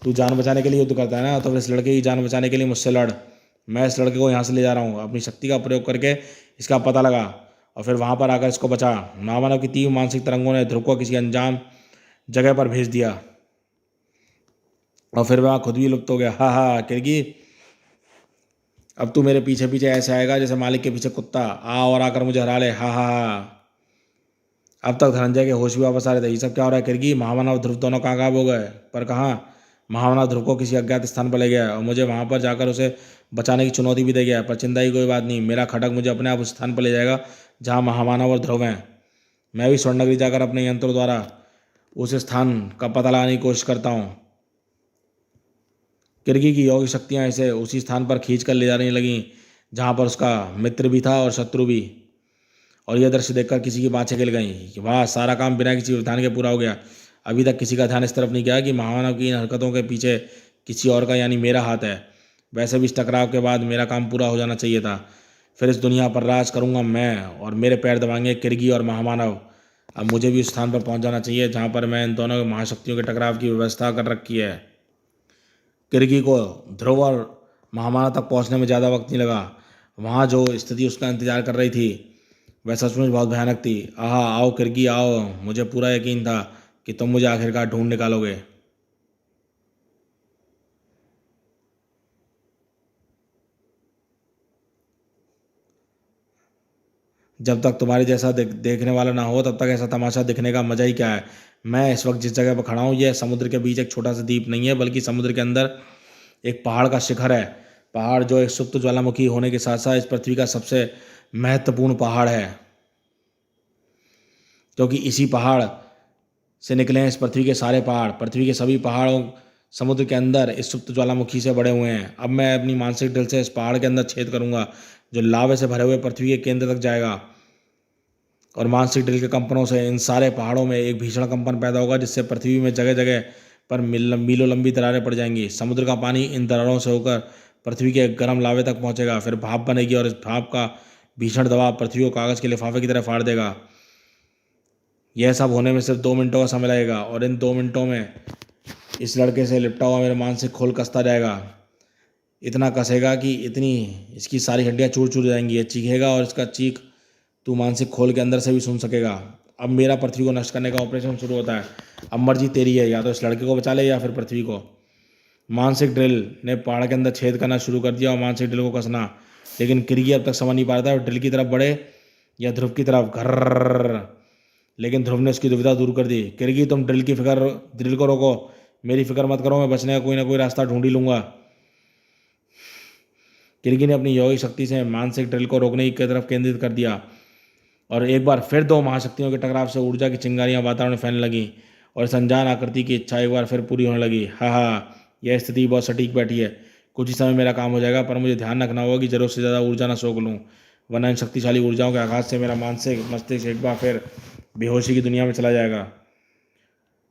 तू जान बचाने के लिए युद्ध करता है ना, तो फिर इस लड़के की जान बचाने के लिए मुझसे लड़। मैं इस लड़के को यहाँ से ले जा रहा हूँ। अपनी शक्ति का प्रयोग करके इसका पता लगा और फिर वहाँ पर आकर इसको बचा। महामानव की तीव्र मानसिक तरंगों ने ध्रुव को किसी अनजान जगह पर भेज दिया और फिर वहाँ खुद भी लुप्त हो गया। हा हा किरगी, अब तू मेरे पीछे पीछे ऐसे आएगा जैसे मालिक के पीछे कुत्ता। आ और आकर मुझे हरा ले। हा हा हा। अब तक धनंजय के होश भी वापस आ रहे थे। ये सब क्या हो रहा है किरगी? महामानव और ध्रुव दोनों कहाँ गायब हो गए? पर कहाँ? महामानव ध्रुव को किसी अज्ञात स्थान पर ले गया और मुझे वहाँ पर जाकर उसे बचाने की चुनौती भी दे गया। पर चिंता की कोई बात नहीं, मेरा खटक मुझे अपने आप उस स्थान पर ले जाएगा जहाँ महामानव और ध्रुव हैं। मैं भी स्वर्णनगरी जाकर अपने यंत्रों द्वारा उस स्थान का पता लगाने की कोशिश करता हूँ। किरगी की योगिक शक्तियाँ इसे उसी स्थान पर खींच कर ले जाने लगीं जहाँ पर उसका मित्र भी था और शत्रु भी। और यह दृश्य देखकर किसी की बाँछें हिल गईं कि वाह, सारा काम बिना किसी व्यवधान के पूरा हो गया। अभी तक किसी का ध्यान इस तरफ नहीं गया कि महामानव की इन हरकतों के पीछे किसी और का यानी मेरा हाथ है। वैसे भी इस टकराव के बाद मेरा काम पूरा हो जाना चाहिए था। फिर इस दुनिया पर राज करूंगा मैं और मेरे पैर दबाएंगे किरगी और महामानव। अब मुझे भी उस स्थान पर पहुंच जाना चाहिए जहां पर मैं इन दोनों महाशक्तियों के टकराव की व्यवस्था कर रखी है। किरगी को ध्रुव और महामानव तक पहुंचने में ज़्यादा वक्त नहीं लगा। वहाँ जो स्थिति उसका इंतजार कर रही थी वह सचमुच बहुत भयानक थी। आहा, आओ किरगी आओ। मुझे पूरा यकीन था कि तुम मुझे आखिरकार ढूंढ निकालोगे। जब तक तुम्हारे जैसा देखने वाला ना हो तब तक ऐसा तमाशा दिखने का मजा ही क्या है। मैं इस वक्त जिस जगह पर खड़ा हूँ यह समुद्र के बीच एक छोटा सा द्वीप नहीं है, बल्कि समुद्र के अंदर एक पहाड़ का शिखर है। पहाड़ जो एक सुप्त ज्वालामुखी होने के साथ साथ इस पृथ्वी का सबसे महत्वपूर्ण पहाड़ है, क्योंकि इसी पहाड़ से निकले हैं इस पृथ्वी के सारे पहाड़। पृथ्वी के सभी पहाड़ों समुद्र के अंदर इस सुप्त ज्वालामुखी से बड़े हुए हैं। अब मैं अपनी मानसिक ड्रिल से इस पहाड़ के अंदर छेद करूंगा जो लावे से भरे हुए पृथ्वी के केंद्र तक जाएगा, और मानसिक ड्रिल के कंपनों से इन सारे पहाड़ों में एक भीषण कंपन पैदा होगा, जिससे पृथ्वी में जगह जगह पर मीलों लंबी दरारें पड़ जाएंगी। समुद्र का पानी इन दरारों से होकर पृथ्वी के गर्म लावे तक पहुंचेगा, फिर भाप बनेगी और इस भाप का भीषण दबाव पृथ्वी को कागज़ के लिफाफे की तरह फाड़ देगा। यह सब होने में सिर्फ 2 मिनटों का समय लगेगा, और इन 2 मिनटों में इस लड़के से लिपटा हुआ मेरा मानसिक खोल कसता जाएगा। इतना कसेगा कि इतनी इसकी सारी हड्डियाँ चूर चूर जाएंगी। ये चीखेगा और इसका चीख तू मानसिक खोल के अंदर से भी सुन सकेगा। अब मेरा पृथ्वी को नष्ट करने का ऑपरेशन शुरू होता है। अब मर्जी तेरी है, या तो इस लड़के को बचा ले या फिर पृथ्वी को। मानसिक ड्रिल ने पहाड़ के अंदर छेद करना शुरू कर दिया और मानसिक ड्रिल को कसना, लेकिन किरगी अब तक समझ नहीं पा रहा था ड्रिल की तरफ बढ़े या ध्रुव की तरफ। घर लेकिन ध्रुव ने उसकी दुविधा दूर कर दी। किरगी तुम ड्रिल को रोको, मेरी फिक्र मत करो, मैं बचने का कोई ना कोई रास्ता ढूंढ ही लूंगा। किरगी ने अपनी यौगिक शक्ति से मानसिक ड्रिल को रोकने की तरफ केंद्रित कर दिया, और एक बार फिर दो महाशक्तियों के टकराव से ऊर्जा की चिंगारियां वातावरण में फैलने लगीं, और इस अनजान आकृति की इच्छा एक बार फिर पूरी होने लगी। हाँ, यह स्थिति बहुत सटीक बैठी है। कुछ ही समय मेरा काम हो जाएगा, पर मुझे ध्यान रखना होगा कि जरूरत से ज़्यादा ऊर्जा ना सोख लूँ, वरना इन शक्तिशाली ऊर्जाओं के आघात से मेरा मानसिक मस्तिष्क एक बार फिर बेहोशी की दुनिया में चला जाएगा।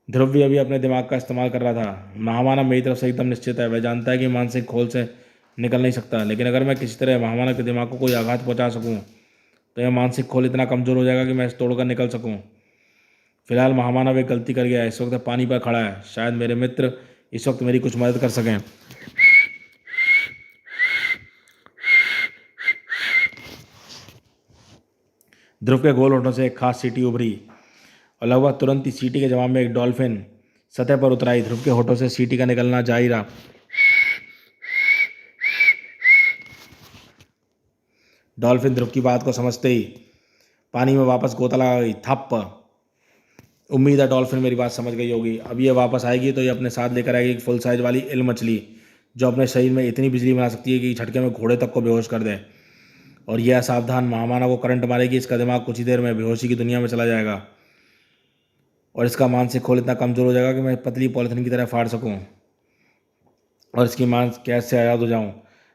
ध्रुव भी अभी अपने दिमाग का इस्तेमाल कर रहा था। महामानव मेरी तरफ से एकदम निश्चित है। वह जानता है कि मानसिक खोल से निकल नहीं सकता, लेकिन अगर मैं किसी तरह महामानव के दिमाग को कोई आघात पहुंचा सकूं तो यह मानसिक खोल इतना कमज़ोर हो जाएगा कि मैं इस तोड़कर निकल सकूं। फिलहाल महामानव एक गलती कर गया है। इस वक्त पानी पर खड़ा है। शायद मेरे मित्र इस वक्त मेरी कुछ मदद कर सकें। ध्रुव के गोल होठों से एक खास सीटी उभरी, और लगभग तुरंत ही सीटी के जवाब में एक डॉल्फिन सतह पर उतर आई। ध्रुव के होठों से सीटी का निकलना जारी रहा। डॉल्फिन ध्रुव की बात को समझते ही पानी में वापस गोता लगा गई। थप। उम्मीद है डॉल्फिन मेरी बात समझ गई होगी। अब ये वापस आएगी तो ये अपने साथ लेकर आएगी एक फुल साइज वाली इल मछली, जो अपने शरीर में इतनी बिजली बना सकती है कि झटके में घोड़े तक को बेहोश कर दे। और यह असावधान महामानव को करंट मारेगी। इसका दिमाग कुछ ही देर में बेहोशी की दुनिया में चला जाएगा, और इसका मानसिक खोल इतना कमज़ोर हो जाएगा कि मैं पतली पॉलिथीन की तरह फाड़ सकूं और इसकी मांस कैद से आज़ाद हो जाऊं।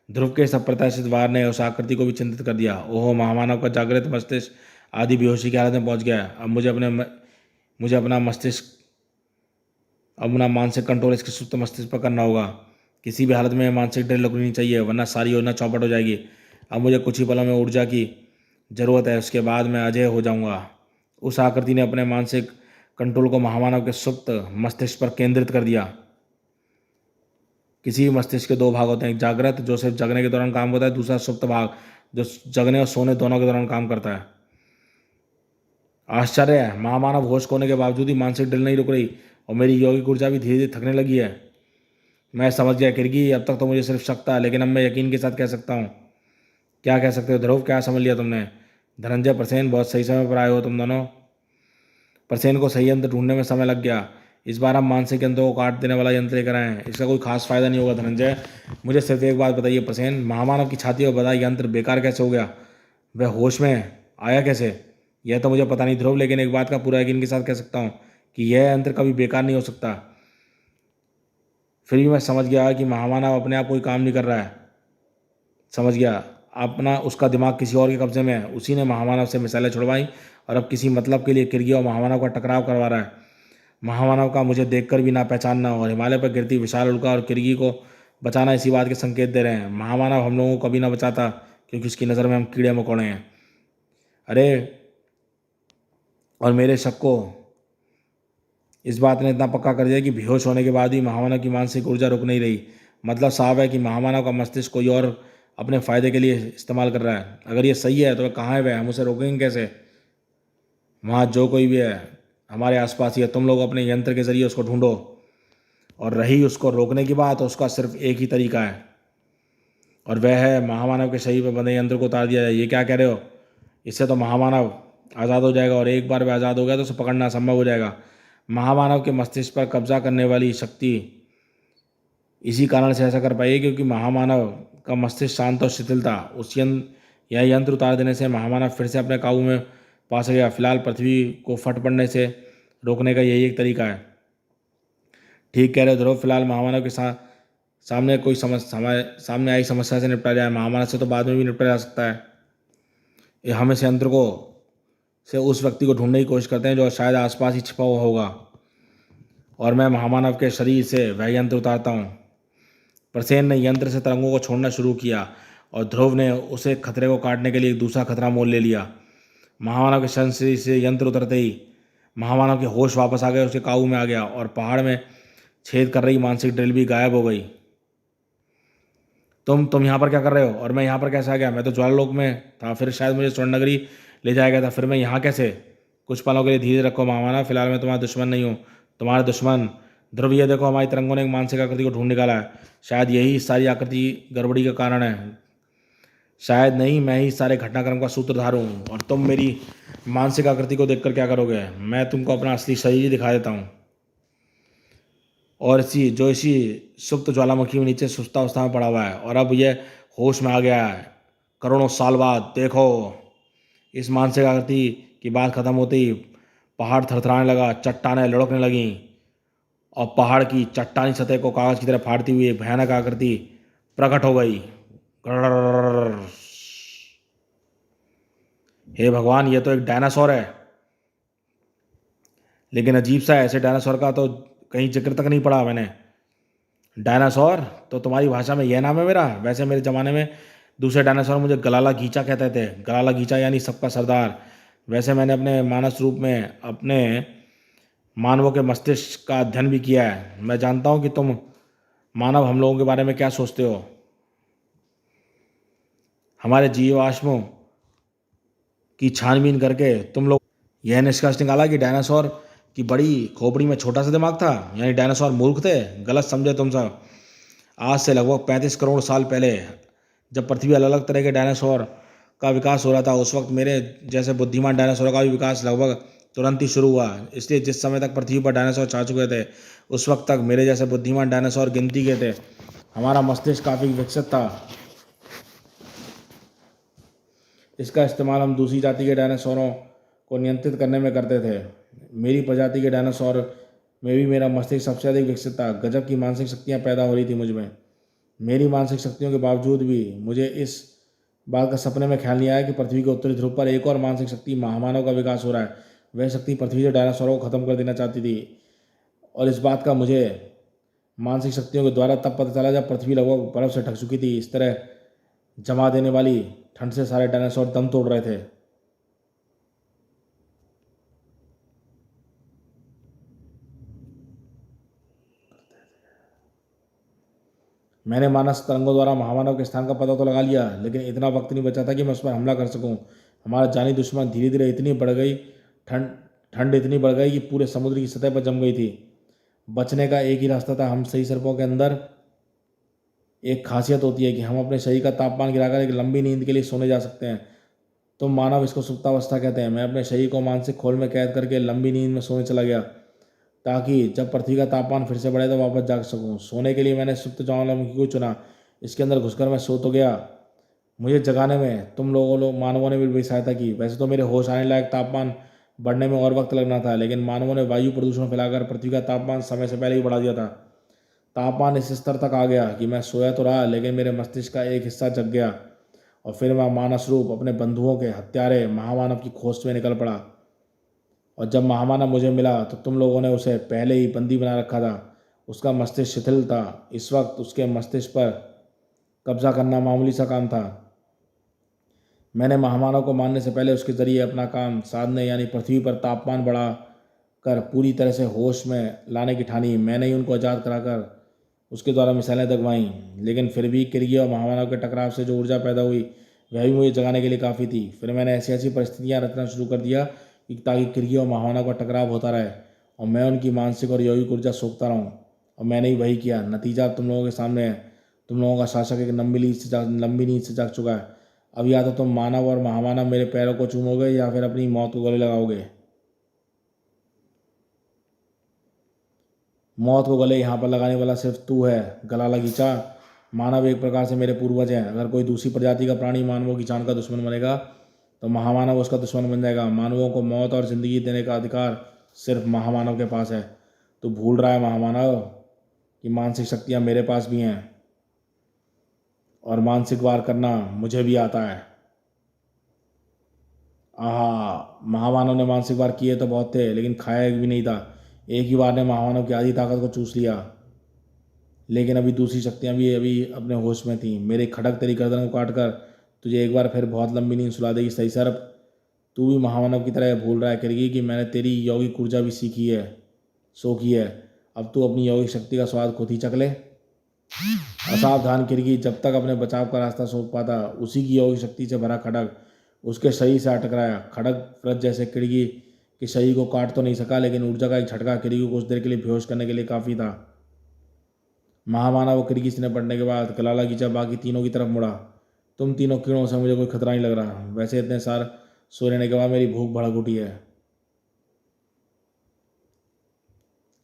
ध्रुव के इस अप्रत्याशित वार ने उस आकृति को भी चिंतित कर दिया। ओहो, महामानव का जागृत मस्तिष्क आदि बेहोशी की हालत में पहुंच गया है। अब मुझे अपना मानसिक कंट्रोल इसके सुप्त मस्तिष्क पर करना होगा। किसी भी हालत में मानसिक ड्रिल रुकनी चाहिए, वरना सारी योजना चौपट हो जाएगी। अब मुझे कुछ ही पलों में ऊर्जा की ज़रूरत है, उसके बाद मैं अजय हो जाऊंगा। उस आकृति ने अपने मानसिक कंट्रोल को महामानव के सुप्त मस्तिष्क पर केंद्रित कर दिया। किसी भी मस्तिष्क के 2 भाग होते हैं, एक जागृत जो सिर्फ जगने के दौरान काम होता है, दूसरा सुप्त भाग जो जगने और सोने दोनों के दौरान काम करता है। आश्चर्य है, महामानव होश खोने के बावजूद ही मानसिक ड्रिल नहीं रुक रही, और मेरी यौगिक ऊर्जा भी धीरे धीरे थकने लगी है। मैं समझ गया किरगी, अब तक तो मुझे सिर्फ शक था, लेकिन अब मैं यकीन के साथ कह सकता हूँ। क्या कह सकते हो ध्रुव? क्या समझ लिया तुमने? धनंजय, प्रसेन, बहुत सही समय पर आए हो तुम दोनों। प्रसेन को सही यंत्र ढूंढने में समय लग गया। इस बार हम मानसिक यंत्रों को काट देने वाला यंत्र लेकर आए हैं। इसका कोई खास फायदा नहीं होगा धनंजय। मुझे सिर्फ एक बात बताइए प्रसेन, महामानव की छाती पर बधा यंत्र बेकार कैसे हो गया? वह होश में आया कैसे? यह तो मुझे पता नहीं ध्रुव, लेकिन एक बात का पूरा यकीन के साथ कह सकता हूँ कि यह यंत्र कभी बेकार नहीं हो सकता। फिर भी मैं समझ गया कि महामानव अपने आप कोई काम नहीं कर रहा है। समझ गया, अपना उसका दिमाग किसी और के कब्जे में है। उसी ने महामानव से मिसाइलें छुड़वाई और अब किसी मतलब के लिए किरगी और महामानव का टकराव करवा रहा है। महामानव का मुझे देखकर भी ना पहचानना और हिमालय पर गिरती विशाल उल्का और किरगी को बचाना इसी बात के संकेत दे रहे हैं। महामानव हम लोगों को कभी ना बचाता, क्योंकि उसकी नज़र में हम कीड़े मकोड़े हैं। अरे, और मेरे शक को इस बात ने इतना पक्का कर दिया कि बेहोश होने के बाद भी महामानव की मानसिक ऊर्जा रुक नहीं रही। मतलब साफ है कि महामानव का मस्तिष्क कोई और अपने फ़ायदे के लिए इस्तेमाल कर रहा है। अगर ये सही है तो वह कहाँ है? वह हम उसे रोकेंगे कैसे? वहाँ जो कोई भी है हमारे आसपास ही है। तुम लोग अपने यंत्र के ज़रिए उसको ढूंढो, और रही उसको रोकने की बात, उसका सिर्फ एक ही तरीका है, और वह है महामानव के शरीर पर बंधे यंत्र को उतार दिया जाए। ये क्या कह रहे हो? इससे तो महामानव आज़ाद हो जाएगा, और एक बार भी आज़ाद हो गया तो उसे पकड़ना असंभव हो जाएगा। महामानव के मस्तिष्क पर कब्जा करने वाली शक्ति इसी कारण से ऐसा कर पाई है क्योंकि महामानव का मस्तिष्क शांत और शिथिल था। यह यंत्र उतार देने से महामानव फिर से अपने काबू में पा सकेगा। फिलहाल पृथ्वी को फट पड़ने से रोकने का यही एक तरीका है। ठीक कह रहे हो ध्रुव। फिलहाल महामानव के सामने कोई सामने आई समस्या से निपटा जाए। महामानव से तो बाद में भी निपटा जा सकता है। हम इस यंत्र को से उस व्यक्ति को ढूंढने की कोशिश करते हैं जो शायद आसपास ही छिपा हुआ होगा, और मैं महामानव के शरीर से वह यंत्र उतारता हूँ। प्रसेन ने यंत्र से तरंगों को छोड़ना शुरू किया और ध्रुव ने उसे खतरे को काटने के लिए एक दूसरा खतरा मोल ले लिया। महामानव के शरीर से यंत्र उतरते ही महामानव के होश वापस आ गए, उसके काबू में आ गया और पहाड़ में छेद कर रही मानसिक ड्रिल भी गायब हो गई। तुम यहाँ पर क्या कर रहे हो? और मैं यहाँ पर कैसे आ गया? मैं तो ज्वालालोक में था, फिर शायद मुझे स्वर्ण नगरी ले जाया गया था, फिर मैं यहाँ कैसे? कुछ पलों के लिए धीरे रखो महामानव, फिलहाल मैं तुम्हारा दुश्मन नहीं हूँ, तुम्हारा दुश्मन ध्रुव। ये देखो, हमारी तरंगों ने एक मानसिक आकृति को ढूंढ निकाला है। शायद यही सारी आकृति गड़बड़ी का कारण है। शायद नहीं, मैं ही सारे घटनाक्रम का सूत्रधार हूँ। और तुम मेरी मानसिक आकृति को देखकर क्या करोगे? मैं तुमको अपना असली शरीर दिखा देता हूँ, और इसी सुप्त ज्वालामुखी में नीचे सुप्तावस्था में पड़ा हुआ है, और अब यह होश में आ गया है करोड़ों साल बाद। देखो, इस मानसिक आकृति की बात खत्म होते ही पहाड़ थरथराने लगा, चट्टानें लुढ़कने लगीं, और पहाड़ की चट्टानी सतह को कागज की तरह फाड़ती हुई एक भयानक आकृति प्रकट हो गई। ग्ररररररर। हे भगवान, ये तो एक डायनासोर है, लेकिन अजीब सा है। ऐसे डायनासोर का तो कहीं जिक्र तक नहीं पड़ा मैंने। डायनासोर तो तुम्हारी भाषा में यह नाम है मेरा। वैसे मेरे ज़माने में दूसरे डायनासोर मुझे गलाला गीचा कहते थे। गलाला गीचा यानी सबका सरदार। वैसे मैंने अपने मानस रूप में अपने मानवों के मस्तिष्क का अध्ययन भी किया है। मैं जानता हूँ कि तुम मानव हम लोगों के बारे में क्या सोचते हो। हमारे जीवाश्मों की छानबीन करके तुम लोग यह निष्कर्ष निकाला कि डायनासोर की बड़ी खोपड़ी में छोटा सा दिमाग था, यानी डायनासोर मूर्ख थे। गलत समझे तुम सब। आज से लगभग 35 करोड़ साल पहले जब पृथ्वी अलग अलग तरह के डायनासोर का विकास हो रहा था, उस वक्त मेरे जैसे बुद्धिमान डायनासोर का भी विकास लगभग तुरंत ही शुरू हुआ। इसलिए जिस समय तक पृथ्वी पर डायनासोर छा चुके थे, उस वक्त तक मेरे जैसे बुद्धिमान डायनासोर गिनती के थे। हमारा मस्तिष्क काफ़ी विकसित था। इसका इस्तेमाल हम दूसरी जाति के डायनासोरों को नियंत्रित करने में करते थे। मेरी प्रजाति के डायनासोर में भी मेरा मस्तिष्क सबसे अधिक विकसित था। गजब की मानसिक शक्तियाँ पैदा हो रही थी मुझ में। मेरी मानसिक शक्तियों के बावजूद भी मुझे इस बात का सपने में ख्याल नहीं आया कि पृथ्वी के उत्तरी ध्रुव पर एक और मानसिक शक्ति महामानव का विकास हो रहा है। वह शक्ति पृथ्वी से डायनासोरों को खत्म कर देना चाहती थी, और इस बात का मुझे मानसिक शक्तियों के द्वारा तब पता चला जब पृथ्वी लगभग बर्फ से ढक चुकी थी। इस तरह जमा देने वाली ठंड से सारे डायनासोर दम तोड़ रहे थे। मैंने मानस तरंगों द्वारा महामानव के स्थान का पता तो लगा लिया, लेकिन इतना वक्त नहीं बचा था कि मैं उस पर हमला कर सकूं। हमारा जानी दुश्मन धीरे धीरे इतनी बढ़ गई, ठंड ठंड इतनी बढ़ गई कि पूरे समुद्र की सतह पर जम गई थी। बचने का एक ही रास्ता था। हम सही सर्पों के अंदर एक खासियत होती है कि हम अपने शरीर का तापमान गिराकर एक लंबी नींद के लिए सोने जा सकते हैं। तुम मानव इसको सुप्तावस्था कहते हैं। मैं अपने शरीर को मानसिक खोल में कैद करके लंबी नींद में सोने चला गया, ताकि जब पृथ्वी का तापमान फिर से बढ़े तो वापस जाग सकूं। सोने के लिए मैंने सुप्त ज्वालामुखी को चुना। इसके अंदर घुसकर मैं सो तो गया। मुझे जगाने में तुम लोग मानवों ने भी बड़ी सहायता की। वैसे तो मेरे होश आने लायक तापमान बढ़ने में और वक्त लगना था, लेकिन मानवों ने वायु प्रदूषण फैलाकर पृथ्वी का तापमान समय से पहले ही बढ़ा दिया था। तापमान इस स्तर तक आ गया कि मैं सोया तो रहा, लेकिन मेरे मस्तिष्क का एक हिस्सा जग गया, और फिर मैं मानस रूप अपने बंधुओं के हत्यारे महामानव की खोज में निकल पड़ा। और जब महामानव मुझे मिला तो तुम लोगों ने उसे पहले ही बंदी बना रखा था। उसका मस्तिष्क शिथिल था। इस वक्त उसके मस्तिष्क पर कब्जा करना मामूली सा काम था। मैंने महामानव को मारने से पहले उसके ज़रिए अपना काम साधने, यानी पृथ्वी पर तापमान बढ़ा कर पूरी तरह से होश में लाने की ठानी। मैंने ही उनको आज़ाद कराकर उसके द्वारा मिसाइलें दगवाईं, लेकिन फिर भी किर्गी और महामानव के टकराव से जो ऊर्जा पैदा हुई वह भी मुझे जगाने के लिए काफ़ी थी। फिर मैंने ऐसी ऐसी परिस्थितियाँ रचना शुरू कर दिया कि ताकि किर्गी और महामानव का टकराव होता रहे और मैं उनकी मानसिक और यौगिक ऊर्जा सोखता रहूँ। और मैंने ही वही किया। नतीजा तुम लोगों के सामने है। तुम लोगों का शासक एक लंबी नींद से जाग चुका है। अब या तो तुम मानव और महामानव मेरे पैरों को चूमोगे या फिर अपनी मौत को गले लगाओगे। मौत को गले यहाँ पर लगाने वाला सिर्फ तू है गला लगीचा। मानव एक प्रकार से मेरे पूर्वज हैं। अगर कोई दूसरी प्रजाति का प्राणी मानवों की जान का दुश्मन बनेगा तो महामानव उसका दुश्मन बन जाएगा। मानवों को मौत और ज़िंदगी देने का अधिकार सिर्फ महामानव के पास है। तो भूल रहा है महामानव कि मानसिक शक्तियाँ मेरे पास भी हैं और मानसिक वार करना मुझे भी आता है। आहा, महामानव ने मानसिक वार किए तो बहुत थे लेकिन खाया एक भी नहीं था। एक ही बार ने महामानव की आधी ताकत को चूस लिया। लेकिन अभी दूसरी शक्तियाँ भी अभी अपने होश में थीं। मेरे खड़क तेरी गर्दन को काट कर तुझे एक बार फिर बहुत लंबी नींद सुला देगी सही सर्प। तू भी महामानव की तरह भूल रहा है किरगी कि मैंने तेरी यौगिक ऊर्जा भी सीखी है, सो की है। अब तू अपनी यौगिक शक्ति का स्वाद खुद ही चख ले। असावधान किरगी, जब तक अपने बचाव का रास्ता सोच पाता उसी की यौगिक शक्ति से भरा खड़क उसके शरीर से आ टकराया। खड़क व्रत जैसे किरगी के शरीर को काट तो नहीं सका लेकिन ऊर्जा का एक झटका किरगी को कुछ देर के लिए बेहोश करने के लिए काफ़ी था। महामानव वो किरगी से निपटने के बाद गला लगीचा बाकी तीनों की तरफ मुड़ा। तुम तीनों कीड़ों से मुझे कोई खतरा नहीं लग रहा। वैसे इतने सार सो लेने के बाद मेरी भूख भड़क उठी है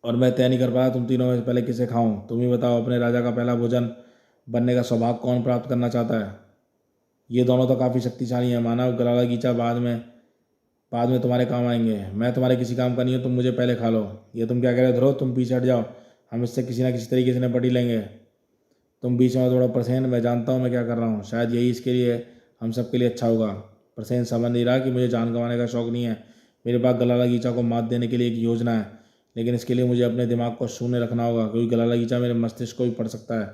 और मैं तय नहीं कर पाया तुम तीनों में से पहले किसे खाऊं। तुम ही बताओ, अपने राजा का पहला भोजन बनने का सौभाग्य कौन प्राप्त करना चाहता है। ये दोनों तो काफ़ी शक्तिशाली हैं मानव। गला लगीचा बाद में तुम्हारे काम आएंगे। मैं तुम्हारे किसी काम का नहीं हूँ, तुम मुझे पहले खा लो। ये तुम क्या कह रहे हो ध्रुव, तुम पीछे हट जाओ, हम इससे किसी ना किसी तरीके से निपट ही लेंगे। तुम बीच में थोड़ा प्रसेन, मैं जानता हूँ मैं क्या कर रहा हूँ। शायद यही इसके लिए हम सबके लिए अच्छा होगा। प्रसेन समझ नहीं रहा कि मुझे जान गंवाने का शौक़ नहीं है। मेरे पास गला लगीचा को मात देने के लिए एक योजना है, लेकिन इसके लिए मुझे अपने दिमाग को शून्य रखना होगा क्योंकि गला लगीचा मेरे मस्तिष्क को भी पढ़ सकता है।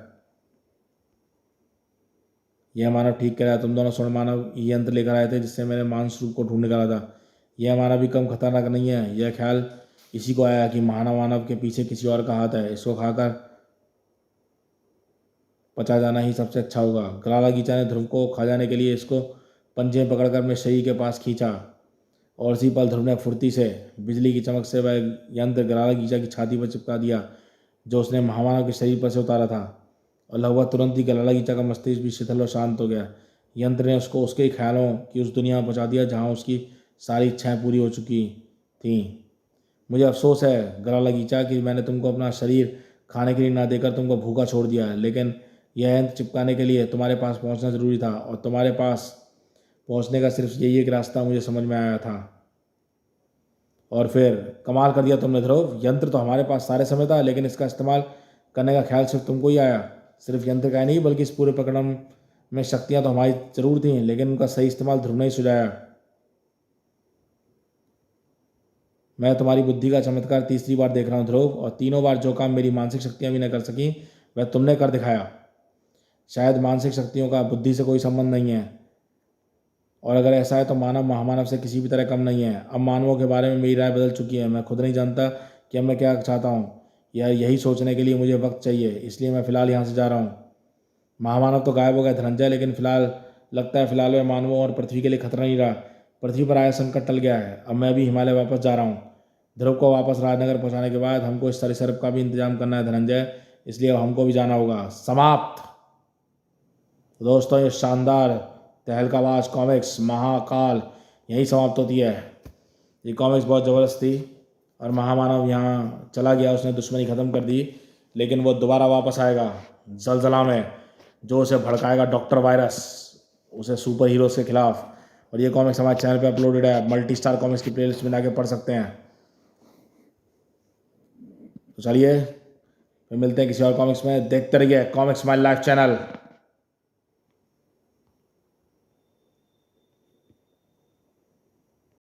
यह मानव ठीक कह रहा है। तुम दोनों स्वर्ण मानव ये यंत्र लेकर आए थे जिससे मैंने मांस रूप को ढूंढ निकाला था। यह मानव भी कम खतरनाक नहीं है। यह ख्याल इसी को आया कि मानव के पीछे किसी और का हाथ है। इसको खाकर पचा जाना ही सबसे अच्छा होगा। गला लगीचा ने ध्रुव को खा जाने के लिए इसको पंजे में पकड़कर अपने शरीर के पास खींचा और इसी पल ध्रुव ने फुर्ती से बिजली की चमक से वह यंत्र गला लगीचा की छाती पर चिपका दिया जो उसने महामानव के शरीर पर से उतारा था। और लगभग तुरंत ही गला लगीचा का मस्तिष्क भी शिथिल और शांत हो गया। यंत्र ने उसको उसके ख्यालों की उस दुनिया में पहुँचा दिया जहाँ उसकी सारी इच्छाएँ पूरी हो चुकी थीं। मुझे अफसोस है गला लगीचा कि मैंने तुमको अपना शरीर खाने के लिए ना देकर तुमको भूखा छोड़ दिया, लेकिन यह यंत्र चिपकाने के लिए तुम्हारे पास पहुंचना ज़रूरी था और तुम्हारे पास पहुंचने का सिर्फ यही एक रास्ता मुझे समझ में आया था। और फिर कमाल कर दिया तुमने ध्रुव। यंत्र तो हमारे पास सारे समय था लेकिन इसका इस्तेमाल करने का ख्याल सिर्फ तुमको ही आया। सिर्फ यंत्र का ही नहीं बल्कि इस पूरे प्रकरण में शक्तियाँ तो हमारी जरूर थीं लेकिन उनका सही इस्तेमाल ध्रुव ने ही सुझाया। मैं तुम्हारी बुद्धि का चमत्कार तीसरी बार देख रहा हूँ ध्रुव, और तीनों बार जो काम मेरी मानसिक शक्तियाँ भी न कर सकी वह तुमने कर दिखाया। शायद मानसिक शक्तियों का बुद्धि से कोई संबंध नहीं है, और अगर ऐसा है तो मानव महामानव से किसी भी तरह कम नहीं है। अब मानवों के बारे में मेरी राय बदल चुकी है। मैं खुद नहीं जानता कि अब मैं क्या चाहता हूँ, या यही सोचने के लिए मुझे वक्त चाहिए, इसलिए मैं फ़िलहाल यहाँ से जा रहा हूँ। महामानव तो गायब हो गया धनंजय, लेकिन लगता है फिलहाल वह मानवों और पृथ्वी के लिए खतरा नहीं रहा। पृथ्वी पर आया संकट टल गया है। अब मैं भी हिमालय वापस जा रहा हूँ। ध्रुव को वापस राजनगर पहुँचाने के बाद हमको इस सरिसर्प का भी इंतजाम करना है धनंजय, इसलिए अब हमको भी जाना होगा। समाप्त। दोस्तों, ये शानदार तहलकाबाज कॉमिक्स महाकाल यहीं समाप्त होती है। ये कॉमिक्स बहुत ज़बरदस्त थी और महामानव यहाँ चला गया, उसने दुश्मनी ख़त्म कर दी, लेकिन वो दोबारा वापस आएगा ज़लज़ला में, जो उसे भड़काएगा डॉक्टर वायरस, उसे सुपर हीरोज़ के खिलाफ। और ये कॉमिक्स हमारे चैनल पे अपलोडेड है। मल्टी स्टार कॉमिक्स की प्लेलिस्ट में जाके पढ़ सकते हैं। तो चलिए फिर मिलते हैं किसी और कॉमिक्स में। देखते रहिए कॉमिक्स माई लाइफ चैनल।